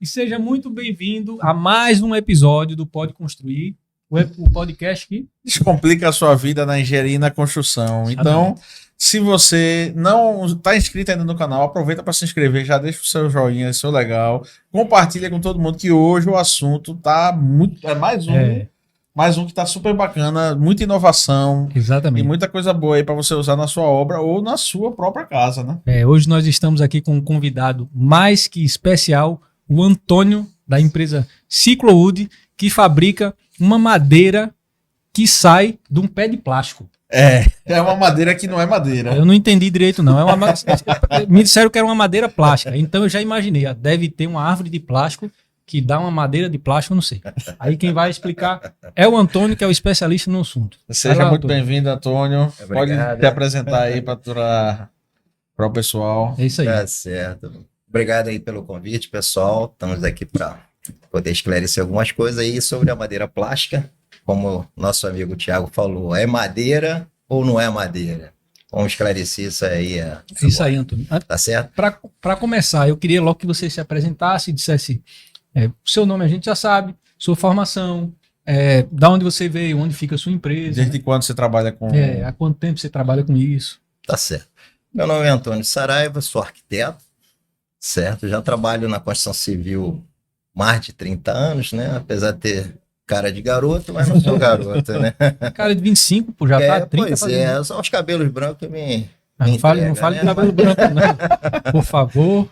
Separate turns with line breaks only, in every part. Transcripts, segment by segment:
e seja muito bem-vindo a mais um episódio do Pode Construir, o podcast que
descomplica a sua vida na engenharia e na construção. Então, se você não está inscrito ainda no canal, aproveita para se inscrever, já deixa o seu joinha, seu legal, compartilha com todo mundo que hoje o assunto tá muito... Mais um que está super bacana, muita inovação.
Exatamente.
E muita coisa boa aí para você usar na sua obra ou na sua própria casa, né?
Hoje nós estamos aqui com um convidado mais que especial, o Antônio, da empresa Ciclowood, que fabrica uma madeira que sai de um pé de plástico.
É uma madeira que não é madeira.
Eu não entendi direito, não. Me disseram que era uma madeira plástica, então eu já imaginei, deve ter uma árvore de plástico que dá uma madeira de plástico, eu não sei. Aí quem vai explicar é o Antônio, que é o especialista no assunto.
Seja muito bem-vindo, Antônio. Pode te apresentar aí para o pessoal.
É isso aí.
Tá certo. Obrigado aí pelo convite, pessoal. Estamos aqui para poder esclarecer algumas coisas aí sobre a madeira plástica. Como nosso amigo Thiago falou, é madeira ou não é madeira? Vamos esclarecer isso aí.
Isso aí, Antônio.
Tá certo?
Para começar, eu queria logo que você se apresentasse e dissesse o seu nome a gente já sabe, sua formação, da onde você veio, onde fica a sua empresa.
Desde quando você trabalha com...
há quanto tempo você trabalha com isso?
Tá certo. Meu nome é Antônio Saraiva, sou arquiteto, certo? Já trabalho na construção civil mais de 30 anos, né? Apesar de ter cara de garoto, mas não sou garoto, né?
Cara de 25, pô, já tá 30.
Pois são os cabelos brancos que me
não fale
né?
de cabelo branco, não. Por favor.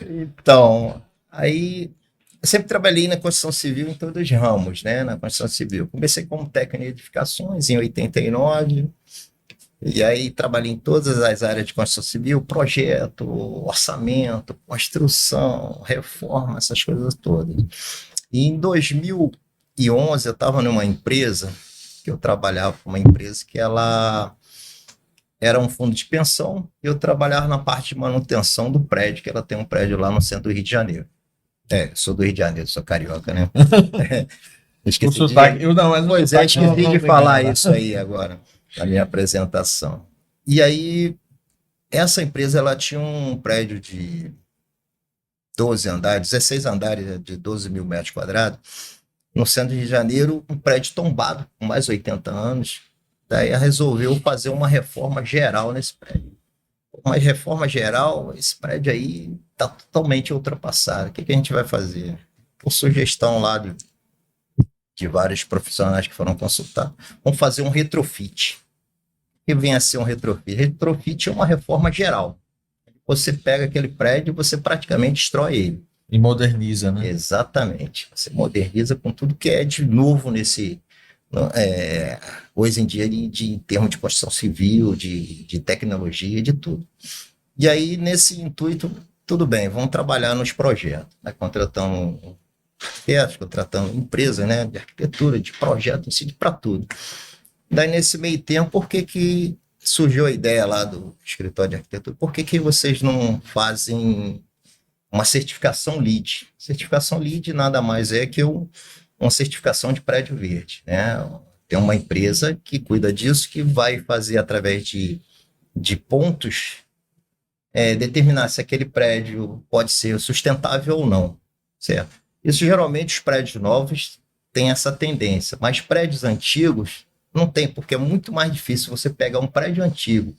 Então, aí... Eu sempre trabalhei na construção civil em todos os ramos, né? Na construção civil. Comecei como técnico em edificações em 89, e aí trabalhei em todas as áreas de construção civil, projeto, orçamento, construção, reforma, essas coisas todas. E em 2011 eu estava numa empresa, que eu trabalhava com uma empresa que ela era um fundo de pensão, e eu trabalhava na parte de manutenção do prédio, que ela tem um prédio lá no centro do Rio de Janeiro. Sou do Rio de Janeiro, sou carioca, né? Esqueci de falar isso aí agora, na minha apresentação. E aí, essa empresa, ela tinha um prédio de 12 andares, 16 andares, de 12 mil metros quadrados, no centro do Rio de Janeiro, um prédio tombado, com mais de 80 anos. Daí ela resolveu fazer uma reforma geral nesse prédio. Uma reforma geral, esse prédio aí está totalmente ultrapassado. O que a gente vai fazer? Por sugestão lá de vários profissionais que foram consultar, vamos fazer um retrofit. O que vem a ser um retrofit? Retrofit é uma reforma geral. Você pega aquele prédio e você praticamente destrói ele.
E moderniza, né?
Exatamente. Você moderniza com tudo que é de novo nesse... hoje em dia em termos de construção civil, de tecnologia, de tudo. E aí, nesse intuito, tudo bem, vamos trabalhar nos projetos, né? Contratando arquitetos, contratando empresas, né? De arquitetura, de projeto, para tudo. Daí, nesse meio tempo, por que surgiu a ideia lá do escritório de arquitetura? Por que vocês não fazem uma certificação LEED? Certificação LEED nada mais é que uma certificação de prédio verde, né? Tem uma empresa que cuida disso, que vai fazer através de pontos, determinar se aquele prédio pode ser sustentável ou não, certo? Isso geralmente os prédios novos têm essa tendência, mas prédios antigos não tem, porque é muito mais difícil você pegar um prédio antigo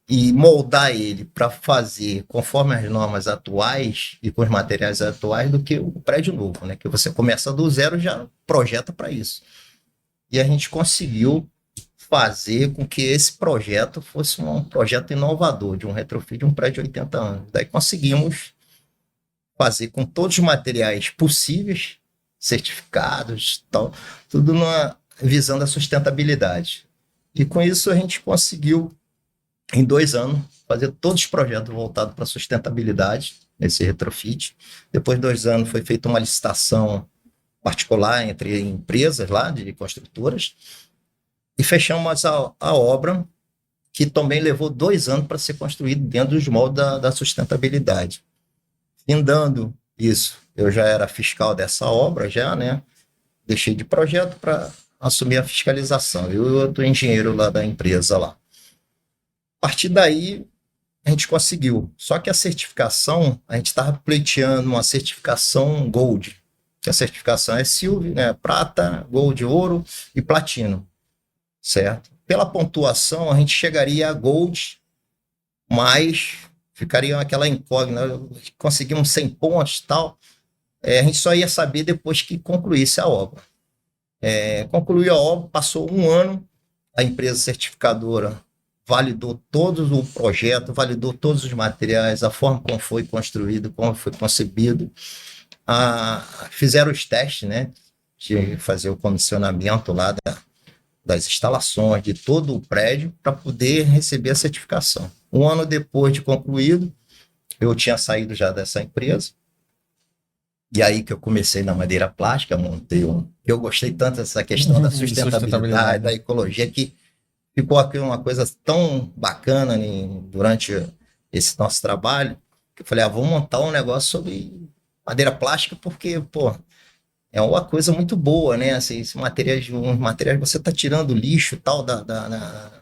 e moldar ele para fazer conforme as normas atuais e com os materiais atuais do que o prédio novo, né? Que você começa do zero e já projeta para isso. E a gente conseguiu fazer com que esse projeto fosse um projeto inovador, de um retrofit de um prédio de 80 anos. Daí conseguimos fazer com todos os materiais possíveis, certificados, tal, tudo visando a sustentabilidade. E com isso a gente conseguiu, em 2 anos, fazer todos os projetos voltados para a sustentabilidade, nesse retrofit. Depois de 2 anos foi feita uma licitação particular entre empresas lá, de construtoras, e fechamos a obra, que também levou 2 anos para ser construído dentro dos moldes da sustentabilidade. Findando isso, eu já era fiscal dessa obra, né? Deixei de projeto para assumir a fiscalização. Eu estou engenheiro lá da empresa lá. A partir daí, a gente conseguiu. Só que a certificação, a gente estava pleiteando uma certificação Gold, que a certificação é Silver, né? Prata, Gold, Ouro e Platino, certo? Pela pontuação, a gente chegaria a Gold, mas ficaria aquela incógnita, conseguimos 100 pontos e tal, a gente só ia saber depois que concluísse a obra. Concluiu a obra, passou um ano, a empresa certificadora validou todo o projeto, validou todos os materiais, a forma como foi construído, como foi concebido, fizeram os testes, né, de fazer o condicionamento lá das instalações, de todo o prédio, para poder receber a certificação. Um ano depois de concluído, eu tinha saído já dessa empresa, e aí que eu comecei na madeira plástica, montei eu gostei tanto dessa questão da sustentabilidade, da ecologia, que ficou aqui uma coisa tão bacana durante esse nosso trabalho, que eu falei, vou montar um negócio sobre madeira plástica, porque, pô, é uma coisa muito boa, né? Assim, esses materiais você está tirando lixo tal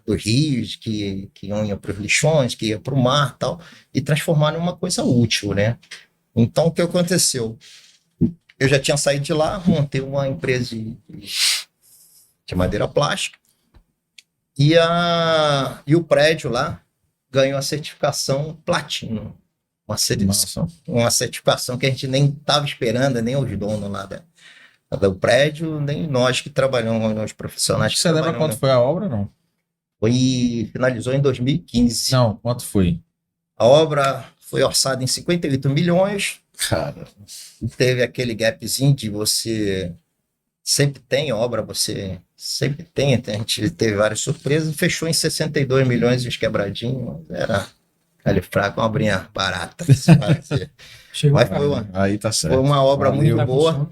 dos rios, que iam para os lixões, que ia para o mar tal, e transformar em uma coisa útil, né? Então, o que aconteceu? Eu já tinha saído de lá, montei uma empresa de madeira plástica, e o prédio lá ganhou a certificação Platino. Uma certificação que a gente nem estava esperando, nem os donos lá do prédio, nem nós que trabalhamos, os profissionais.
Você lembra quanto foi a obra, não?
Finalizou em 2015.
Não, quanto foi?
A obra foi orçada em 58 milhões.
Cara.
Teve aquele gapzinho de você sempre tem obra, você sempre tem, a gente teve várias surpresas, fechou em 62 milhões e uns quebradinhos, era ali fraco, uma obrinha barata.
Chegou,
mas
aí tá certo.
Foi uma obra
Valeu.
muito boa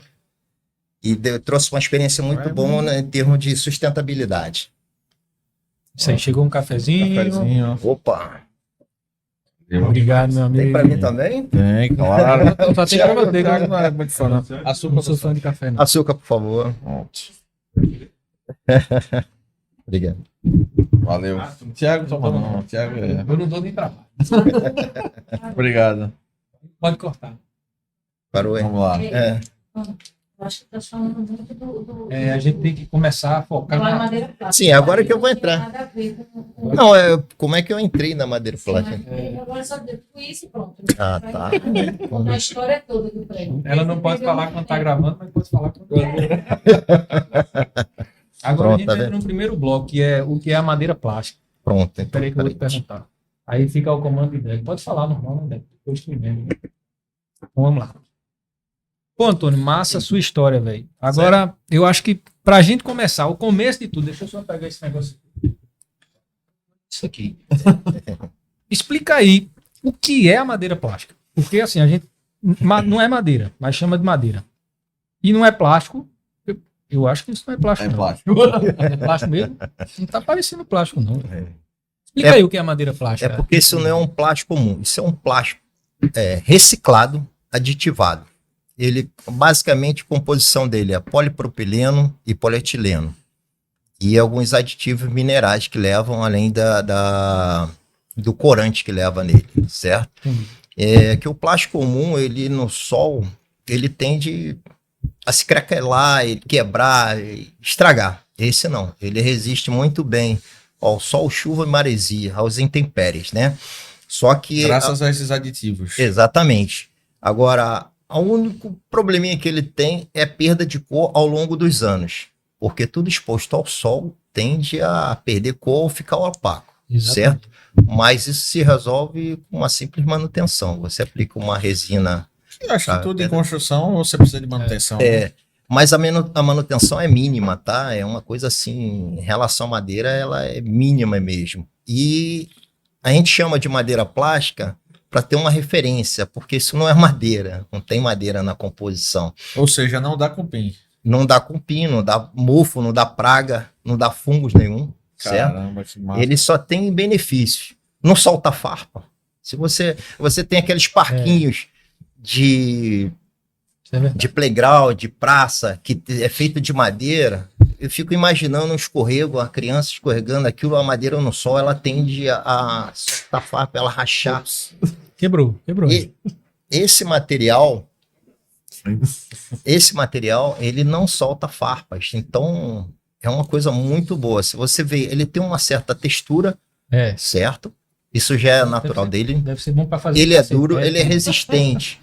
e trouxe uma experiência muito boa, né, em termos de sustentabilidade.
Isso aí, chegou um cafezinho.
Opa!
Obrigado, meu amigo.
Tem pra mim também?
Tem, claro.
Só tem pra você.
Thiago não é muito fã, não.
Açúcar, não sou fã de café, não.
Açúcar, por favor. Obrigado.
Valeu. Thiago, toma não. Thiago
Eu não dou nem trabalho.
Obrigado.
Pode cortar.
Parou aí.
Vamos lá.
Acho que está falando muito do
A gente tem que começar a focar na
madeira plástica.
Sim, agora que eu vou entrar.
Nada a ver com...
Não, como é que eu entrei na madeira plástica?
Agora só fui isso e pronto.
Ah, tá.
Contar a história toda do prédio.
Ela não pode falar quando está gravando, mas pode falar quando Agora
Pronto,
a gente
tá
entra
vendo?
no primeiro bloco, que é o que é a madeira plástica.
Pronto. Então,
Espera aí que eu vou te perguntar. Aí fica o comando de Drag. Pode falar normal, né? Depois tu vendo. Então, vamos lá. Pô, Antônio, massa a sua história, velho. Agora, eu acho que pra gente começar, o começo de tudo, deixa eu só pegar esse negócio aqui. Isso aqui. Explica aí o que é a madeira plástica. Porque assim, a gente não é madeira, mas chama de madeira. E não é plástico. Eu acho que isso não é plástico.
É
não.
plástico.
É plástico mesmo? Não tá parecendo plástico, não. Explica aí o que é a madeira plástica.
É porque isso não é um plástico comum. Isso é um plástico reciclado, aditivado. Ele, basicamente, a composição dele é polipropileno e polietileno. E alguns aditivos minerais que levam, além do corante que leva nele, certo? Que o plástico comum, ele no sol, ele tende a se craquelar, quebrar, estragar. Esse não. Ele resiste muito bem ao sol, chuva e maresia, aos intempéries, né? Só que...
Graças a esses aditivos.
Exatamente. Agora... O único probleminha que ele tem é perda de cor ao longo dos anos, porque tudo exposto ao sol tende a perder cor ou ficar opaco, certo? Mas isso se resolve com uma simples manutenção. Você aplica uma resina...
Eu acho que tudo em construção você precisa de manutenção. Né?
Mas a manutenção é mínima, tá? É uma coisa assim, em relação à madeira, ela é mínima mesmo. E a gente chama de madeira plástica para ter uma referência, porque isso não é madeira, não tem madeira na composição.
Ou seja, não dá cupim.
Não dá cupim, não dá mofo, não dá praga, não dá fungos nenhum,
Caramba,
certo?
que massa.
Ele só tem benefícios. Não solta farpa. Se você tem aqueles parquinhos de
Isso é verdade.
de playground, de praça, que é feito de madeira, eu fico imaginando um escorrego, a criança escorregando aquilo, a madeira no sol, ela tende a soltar farpa, ela rachar.
Quebrou.
E esse material, ele não solta farpas, então é uma coisa muito boa. Se você vê, ele tem uma certa textura,
É.
certo? Isso já é natural dele.
Deve ser bom para fazer.
Ele é
cacete,
duro,
né?
ele é resistente.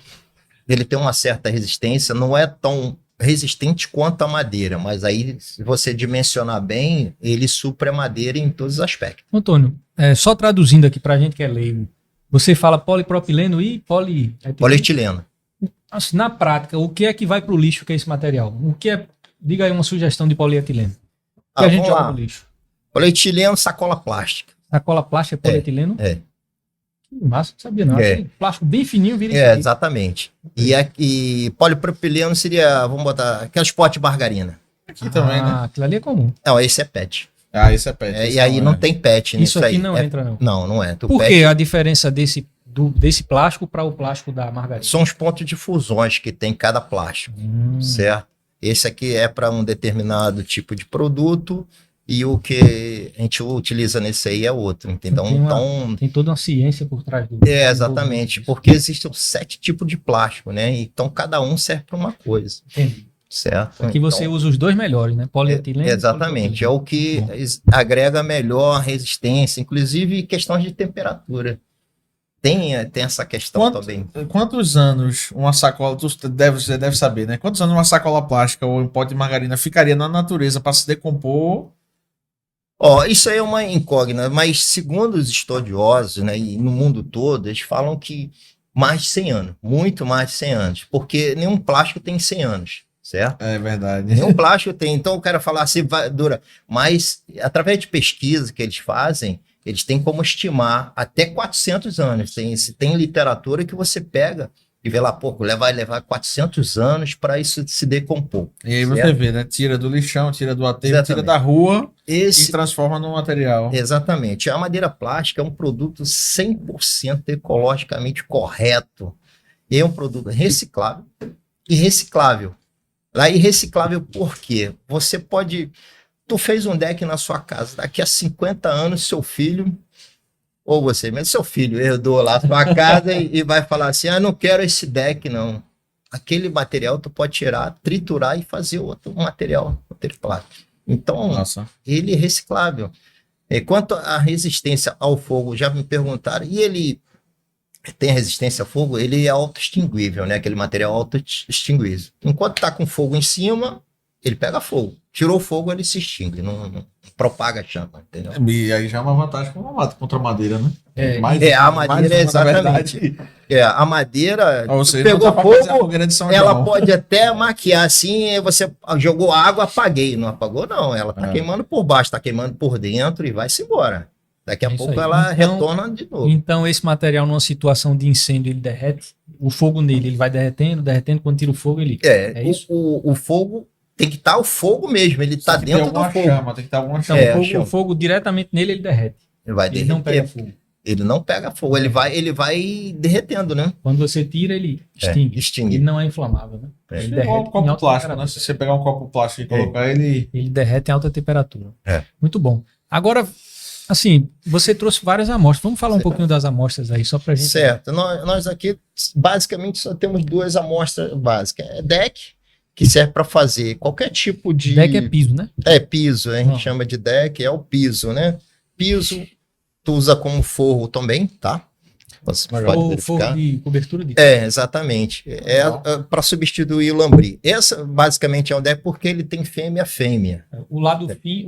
Ele tem uma certa resistência, não é tão resistente quanto a madeira, mas aí, se você dimensionar bem, ele supre a madeira em todos os aspectos.
Antônio, só traduzindo aqui pra gente que é leigo. Você fala polipropileno e polietileno.
Polietileno.
Assim, na prática, o que é que vai pro lixo que é esse material? O que é? Diga aí uma sugestão de polietileno. O que a gente
Vamos
joga
lá.
no lixo?
Polietileno, sacola plástica.
Sacola plástica é polietileno?
É.
Que massa, não sabia não.
É.
Aquele plástico bem fininho vira isso
É,
aí.
exatamente. E polipropileno seria, vamos botar, aqueles potes de margarina.
Aqui também, né?
Aquilo ali é comum.
Não, esse é PET.
Ah, isso é pet.
É,
isso
e aí não
é.
tem PET nisso
Isso aqui
aí.
não entra, não.
Não, não é. O
Por
PET
que a diferença desse plástico para o plástico da margarina?
são os pontos de fusões que tem cada plástico, certo? Esse aqui é para um determinado tipo de produto e o que a gente utiliza nesse aí é outro, entendeu? Então,
Tem toda uma ciência por trás do.
exatamente, porque existem 7 tipos de plástico, né? Então cada um serve para uma coisa,
Entendi.
certo?
Aqui você
Então,
usa os dois melhores, né? Polietileno. e
exatamente, é o que agrega melhor resistência, inclusive questões de temperatura. Tem essa questão também.
Quantos anos uma sacola, você deve saber, né? Quantos anos uma sacola plástica ou um pote de margarina ficaria na natureza para se decompor?
Ó, isso aí é uma incógnita, mas segundo os estudiosos, né, e no mundo todo, eles falam que mais de 100 anos, muito mais de 100 anos, porque nenhum plástico tem 100 anos, certo?
É verdade.
Nenhum plástico tem, então o cara falar assim, dura, mas através de pesquisa que eles fazem, eles têm como estimar até 400 anos, tem literatura que você pega e vê lá, pô, vai levar 400 anos para isso se decompor.
E aí você
certo?
vê, né? Tira do lixão, tira do aterro,
Exatamente.
tira da rua e
Esse,
transforma num material.
exatamente. A madeira plástica é um produto 100% ecologicamente correto. E é um produto reciclável e reciclável. Lá e reciclável por quê? Você pode... Tu fez um deck na sua casa, daqui a 50 anos seu filho, ou você mesmo, seu filho herdou lá a sua casa e vai falar assim, não quero esse deck não. Aquele material tu pode tirar, triturar e fazer outro material plástico. Então,
Nossa.
ele é reciclável. Quanto à resistência ao fogo, já me perguntaram, e ele tem resistência ao fogo? Ele é auto-extinguível, né? Aquele material auto-extinguível. Enquanto está com fogo em cima, ele pega fogo. Tirou o fogo, ele se extingue, não propaga a chama, entendeu?
E aí já é uma vantagem contra a madeira, né?
A madeira, exatamente. A madeira,
Ou seja,
pegou
não dá pra fazer a
fogo,
fogueira de São
ela
João.
pode até maquiar assim, você jogou água, apaguei. Não apagou, não. Ela tá queimando por baixo, tá queimando por dentro e vai-se embora. Daqui a
Isso
pouco
aí.
ela
Então-
retorna de novo.
Então, esse material, numa situação de incêndio, ele derrete. O fogo nele, ele vai derretendo. Quando tira o fogo, ele. É isso?
O fogo tem que estar o fogo mesmo, ele tá
Tem que ter
dentro do
alguma
fogo.
chama, tem que ter alguma
Então,
chama.
chama.
o fogo diretamente nele, ele derrete.
Ele vai
Ele não
derreter.
pega fogo.
Ele não pega fogo, ele vai derretendo, né?
Quando você tira, ele extingue.
extingue.
Ele não é inflamável, né?
É.
Ele
É igual um
em
copo
alta
plástico, né?
temperatura.
Se você pegar um copo plástico e colocar ele...
Ele derrete em alta temperatura.
É.
Muito bom. Agora, assim, você trouxe várias amostras. Vamos falar um pouquinho das amostras aí, só pra gente.
Certo. Nós aqui, basicamente, só temos 2 amostras básicas. É deck, que serve para fazer qualquer tipo de...
Deck é piso, né?
É piso, a gente
Ah.
chama de deck, é o piso, né? Piso, tu usa como forro também, tá? Você pode
Ou
verificar.
forro de cobertura de.
Exatamente. Para substituir o lambri. Essa, basicamente, é um deck porque ele tem fêmea.
O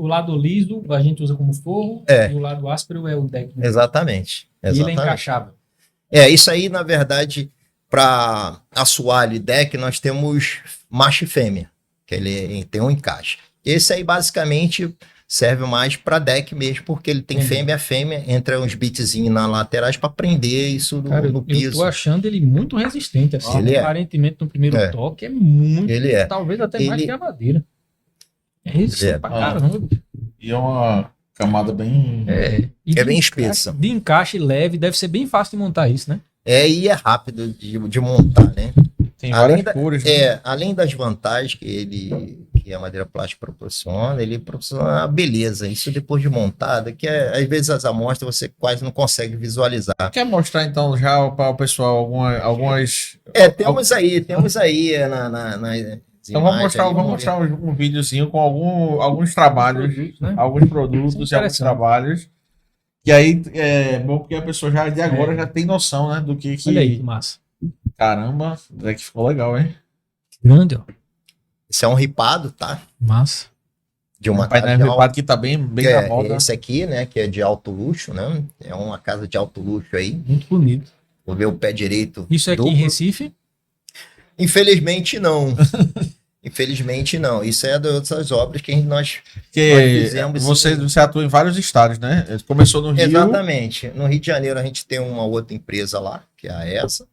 lado liso a gente usa como forro.
É.
E o lado áspero é o deck.
Exatamente.
E ele é
Exatamente.
encaixável.
Isso aí, na verdade, para assoalho e deck, nós temos macho e fêmea, que ele tem um encaixe. Esse aí, basicamente, serve mais para deck mesmo, porque ele tem
Entendi.
fêmea, entra uns bitzinhos nas laterais para prender isso
Cara,
no
eu
piso.
tô achando ele muito resistente. Assim,
Ele é.
aparentemente, no primeiro
É.
toque, é muito.
Ele é.
Talvez até mais
Ele-
que a madeira. É resistente
É.
pra caramba.
E é uma camada bem...
E
É
de
bem
encaixe-
espessa.
De encaixe leve, deve ser bem fácil de montar isso, né?
E é rápido de montar, né?
Tem
Além
várias cores, né?
além das vantagens que a madeira plástica proporciona, ele proporciona a beleza. Isso depois de montada, que às vezes as amostras você quase não consegue visualizar.
Quer mostrar então já para o pessoal algumas.
Temos aí
Então vamos mostrar um videozinho com alguns trabalhos,
produtos, né?
alguns produtos e alguns
Interessante.
trabalhos. Que aí é bom porque a pessoa já de agora já tem noção, né? Do que.
Olha aí, que massa.
Caramba, é que ficou legal, hein?
Grande, ó.
Esse é um ripado, tá?
Massa.
De uma
Um painel
casa de
ripado que tá bem na moda.
esse aqui, né? Que é de alto luxo, né? É uma casa de alto luxo aí.
Muito bonito.
Vou ver o pé direito.
Isso aqui em
duplo.
Recife?
Infelizmente não. Infelizmente não. Isso é das outras obras que nós
Porque
fizemos.
você atua em vários estados, né? Começou no Rio.
Exatamente. No Rio de Janeiro a gente tem uma outra empresa lá, que é a essa,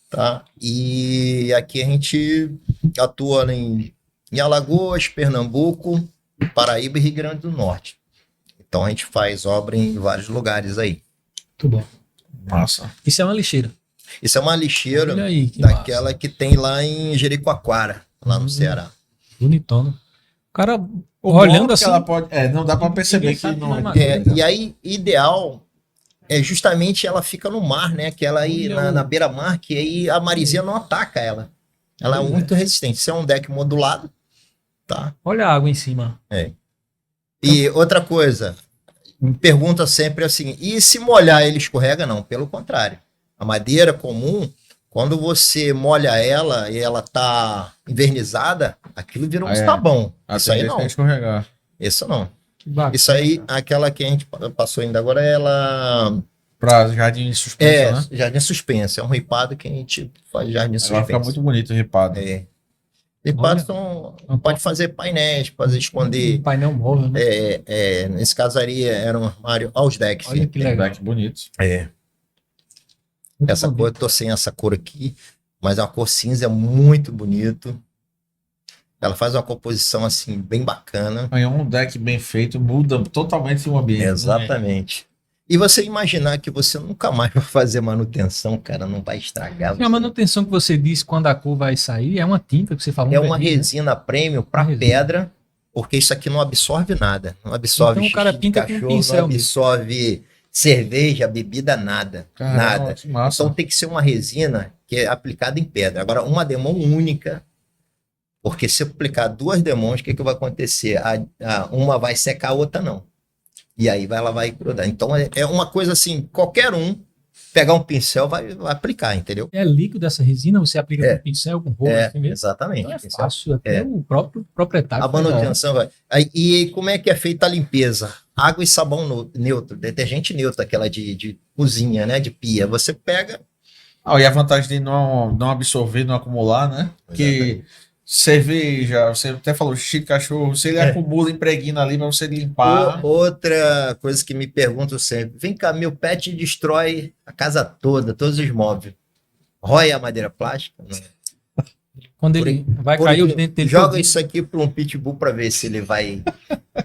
tá? E aqui a gente atua em Alagoas, Pernambuco, Paraíba e Rio Grande do Norte. Então a gente faz obra em vários lugares aí.
Muito bom.
Massa.
Isso é uma lixeira.
Isso é uma lixeira
Olha aí, que
daquela que tem lá em Jericoacoara, lá no Ceará.
bonitona. O cara
O
olhando
bom é que
assim.
ela pode. Não dá pra perceber
Ninguém
que
sabe
não
que não é
é.
madeira.
E aí, ideal é justamente ela fica no mar, né? Que ela aí
Olha
na beira-mar, que aí a maresia não ataca ela. Ela é muito resistente. Isso é um deck modulado, tá?
Olha a água em cima.
E outra coisa, me pergunta sempre assim, e se molhar ele escorrega? Não, pelo contrário. A madeira comum, quando você molha ela e ela tá invernizada, aquilo vira um sabão. Isso aí não.
Escorregar.
Isso não.
Que bacana.
Isso aí, aquela que a gente passou ainda agora, ela
Pra jardim suspenso, né?
jardim suspenso. É um ripado que a gente faz jardim
Ela fica
suspenso.
muito bonito o ripado.
Ripados
Olha.
pode fazer painéis, fazer esconder.
Um painel móvel, né?
Nesse caso aí era um armário aos decks.
Olha que legal.
Que bonito.
Muito
Essa
bonito.
cor, eu tô sem essa cor aqui, mas é uma cor cinza muito bonito. Ela faz uma composição assim bem bacana.
Aí um deck bem feito muda totalmente o ambiente. Né?
Exatamente. E você imaginar que você nunca mais vai fazer manutenção, cara, não vai estragar.
A manutenção que você disse quando a cor vai sair é uma tinta que você falou.
É uma resina premium para
Uma resina.
pedra, porque isso aqui não absorve nada. Não absorve
Então o cara
xixi de
pinta com um
cachorro,
pincel
não
mesmo.
absorve cerveja, bebida, nada.
Caramba,
nada.
que massa.
Então tem que ser uma resina que é aplicada em pedra. Agora, uma demão única, porque se eu aplicar duas demãos, o que vai acontecer? Uma vai secar, a outra não. E aí ela vai grudar. Então é uma coisa assim, qualquer um pegar um pincel vai aplicar, entendeu?
É líquido essa resina, você aplica com pincel, com rolo, assim mesmo.
Exatamente.
Então é
Pincel.
fácil, até o próprio proprietário.
A manutenção vai. E como é que é feita a limpeza? Água e sabão neutro, detergente neutro, aquela de cozinha, né? De pia. Você pega.
E a vantagem de não absorver, não acumular, né? Que cerveja, você até falou xixi de cachorro, se ele acumula, impregna ali pra você limpar.
Outra coisa que me perguntam sempre: vem cá, meu pet destrói a casa toda, todos os móveis. Rói a madeira plástica? Não.
Quando ele vai cair os dentes dele.
Joga
todo.
isso aqui para um pitbull para ver se ele vai.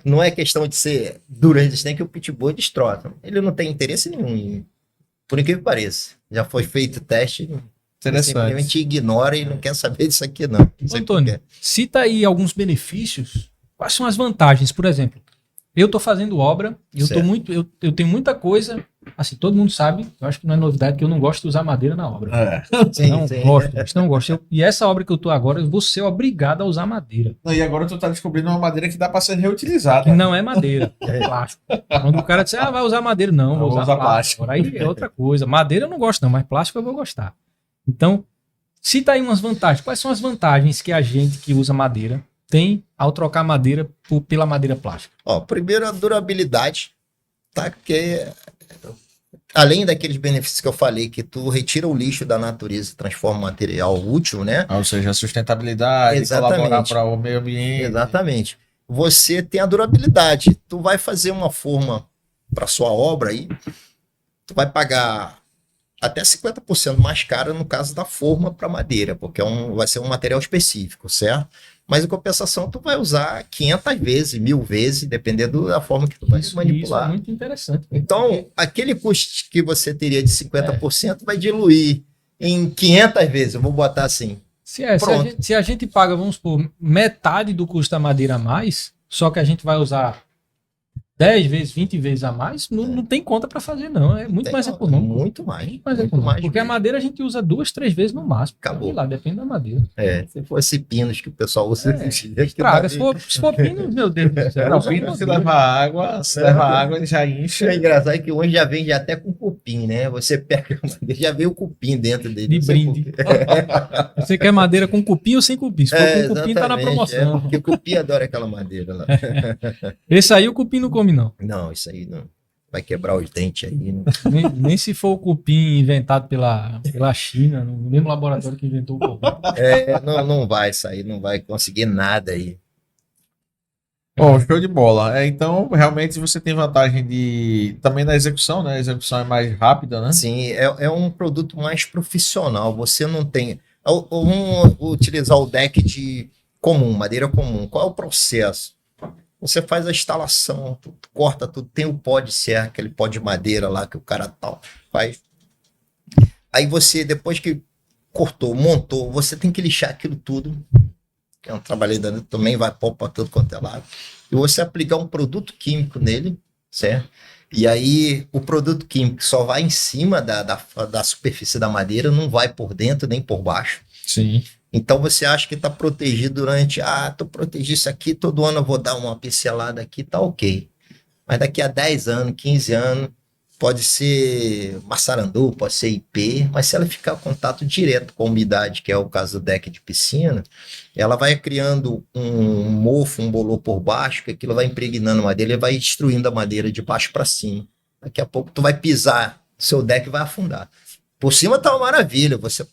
Não é questão de ser duro, resistente, que o pitbull destrói. Ele não tem interesse nenhum. Por incrível que pareça. Já foi feito o teste. Ele simplesmente ignora e não quer saber disso aqui, não.
Antônio, cita aí alguns benefícios. Quais são as vantagens? Por exemplo, eu estou fazendo obra, eu tenho muita coisa. Assim, todo mundo sabe, eu acho que não é novidade que eu não gosto de usar madeira na obra. Não gosto. E essa obra que eu estou agora, eu vou ser obrigado a usar madeira.
E agora tu tá descobrindo uma madeira que dá para ser reutilizada.
Que não é madeira, é plástico. Quando o cara disser, vai usar madeira, não, vou usar plástico. Agora aí é outra coisa. Madeira eu não gosto não, mas plástico eu vou gostar. Então, cita aí umas vantagens. Quais são as vantagens que a gente que usa madeira tem ao trocar madeira pela madeira plástica?
Primeiro a durabilidade, tá? Que além daqueles benefícios que eu falei, que tu retira o lixo da natureza e transforma em material útil, né?
Ou seja, a sustentabilidade, colaborar para o meio ambiente.
Exatamente. Você tem a durabilidade. Tu vai fazer uma forma para sua obra aí, tu vai pagar até 50% mais caro no caso da forma para madeira, porque vai ser um material específico, certo? Mas em compensação, tu vai usar 500 vezes, 1000 vezes, dependendo da forma que tu vai manipular.
Isso é muito interessante.
Então, aquele custo que você teria de 50% vai diluir em 500 vezes, eu vou botar assim. Pronto.
Se a gente paga, vamos supor, metade do custo da madeira a mais, só que a gente vai usar 10 vezes, 20 vezes a mais, não tem conta para fazer, não. É muito mais econômico.
Muito mais.
Mais
Muito
econômico.
mais
Porque a
mesmo.
madeira a gente usa 2, 3 vezes no máximo.
Acabou.
Sei lá, depende da madeira.
Se fosse pinos que o pessoal usa,
Estraga. Se for pino, meu Deus do céu.
Não,
usa
pino,
um
se
modelo.
leva água, ele já
É
incha.
engraçado que hoje já vem até com cupim, né? Você pega a madeira, já veio o cupim dentro dele.
De
não sei
brinde.
por quê.
Você quer madeira com cupim ou sem cupim? Se for com cupim, tá na
exatamente,
promoção.
porque o cupim adora aquela madeira lá.
Esse aí o cupim não come, não.
Não, isso aí não. Vai quebrar os dentes aí. Não.
Nem se for o cupim inventado pela China, no mesmo laboratório que inventou o cupim.
Não vai sair, não vai conseguir nada aí.
Bom, show de bola. Então, realmente você tem vantagem também na execução, né? A execução é mais rápida, né?
Sim, é um produto mais profissional. Você não tem. Vamos utilizar o deck de comum, madeira comum. Qual é o processo? Você faz a instalação, corta tudo, tem o pó de serra, aquele pó de madeira lá que o cara tal faz. Aí você, depois que cortou, montou, você tem que lixar aquilo tudo. Que é um trabalho também, vai pó para tudo quanto é lado. E você aplicar um produto químico nele, certo? E aí o produto químico só vai em cima da superfície da madeira, não vai por dentro nem por baixo.
Sim.
Então você acha que está protegido durante, tô protegido isso aqui, todo ano eu vou dar uma pincelada aqui, tá ok. Mas daqui a 10 anos, 15 anos, pode ser maçarandu, pode ser IP, mas se ela ficar em contato direto com a umidade, que é o caso do deck de piscina, ela vai criando um mofo, um bolor por baixo, que aquilo vai impregnando a madeira e vai destruindo a madeira de baixo para cima. Daqui a pouco tu vai pisar, seu deck vai afundar. Por cima tá uma maravilha, você,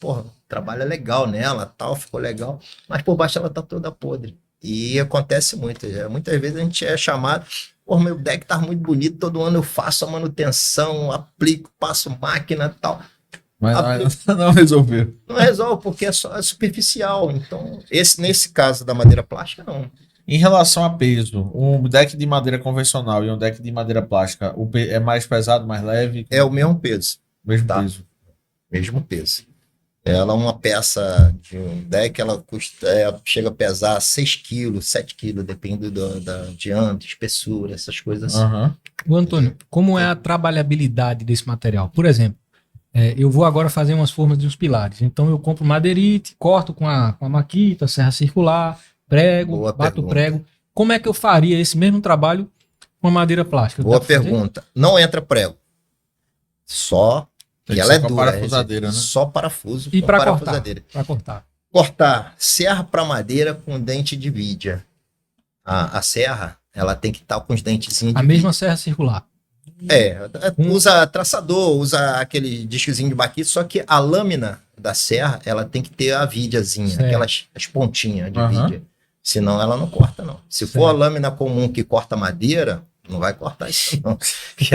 trabalha legal nela, tal, ficou legal, mas por baixo ela tá toda podre. E acontece muito, muitas vezes a gente é chamado, meu deck tá muito bonito, todo ano eu faço a manutenção, aplico, passo máquina e tal.
Mas não resolveu.
Não resolve, porque é só superficial. Então, nesse caso da madeira plástica, não.
Em relação a peso, um deck de madeira convencional e um deck de madeira plástica, é mais pesado, mais leve?
É o mesmo peso.
Mesmo
Tá.
peso.
Mesmo peso. Ela, uma peça de um deck, ela chega a pesar 6 quilos, 7 quilos, depende da diâmetro, espessura, essas coisas assim.
Aham.
O Antônio, como é a trabalhabilidade desse material? Por exemplo, eu vou agora fazer umas formas de uns pilares. Então eu compro madeirite, corto com a maquita, serra circular, prego,
Boa
bato o
pergunta.
prego. Como é que eu faria esse mesmo trabalho com a madeira plástica?
Boa
Dá pra fazer?
pergunta. Não entra prego. Só
Tem
que
que
ela
ser
é
com a
dura.
parafusadeira, né?
Só parafuso.
E
com
para cortar?
parafusadeira.
Para cortar.
Cortar serra para madeira com dente de vidia. A serra, ela tem que estar com os dentezinhos de
A mesma serra circular.
usa traçador, usa aquele discozinho de baquete, só que a lâmina da serra, ela tem que ter a vidiazinha,
Certo.
as pontinhas de
Aham.
vidia. Senão ela não corta, não. Se for a lâmina comum que corta madeira, não vai cortar isso, não. Porque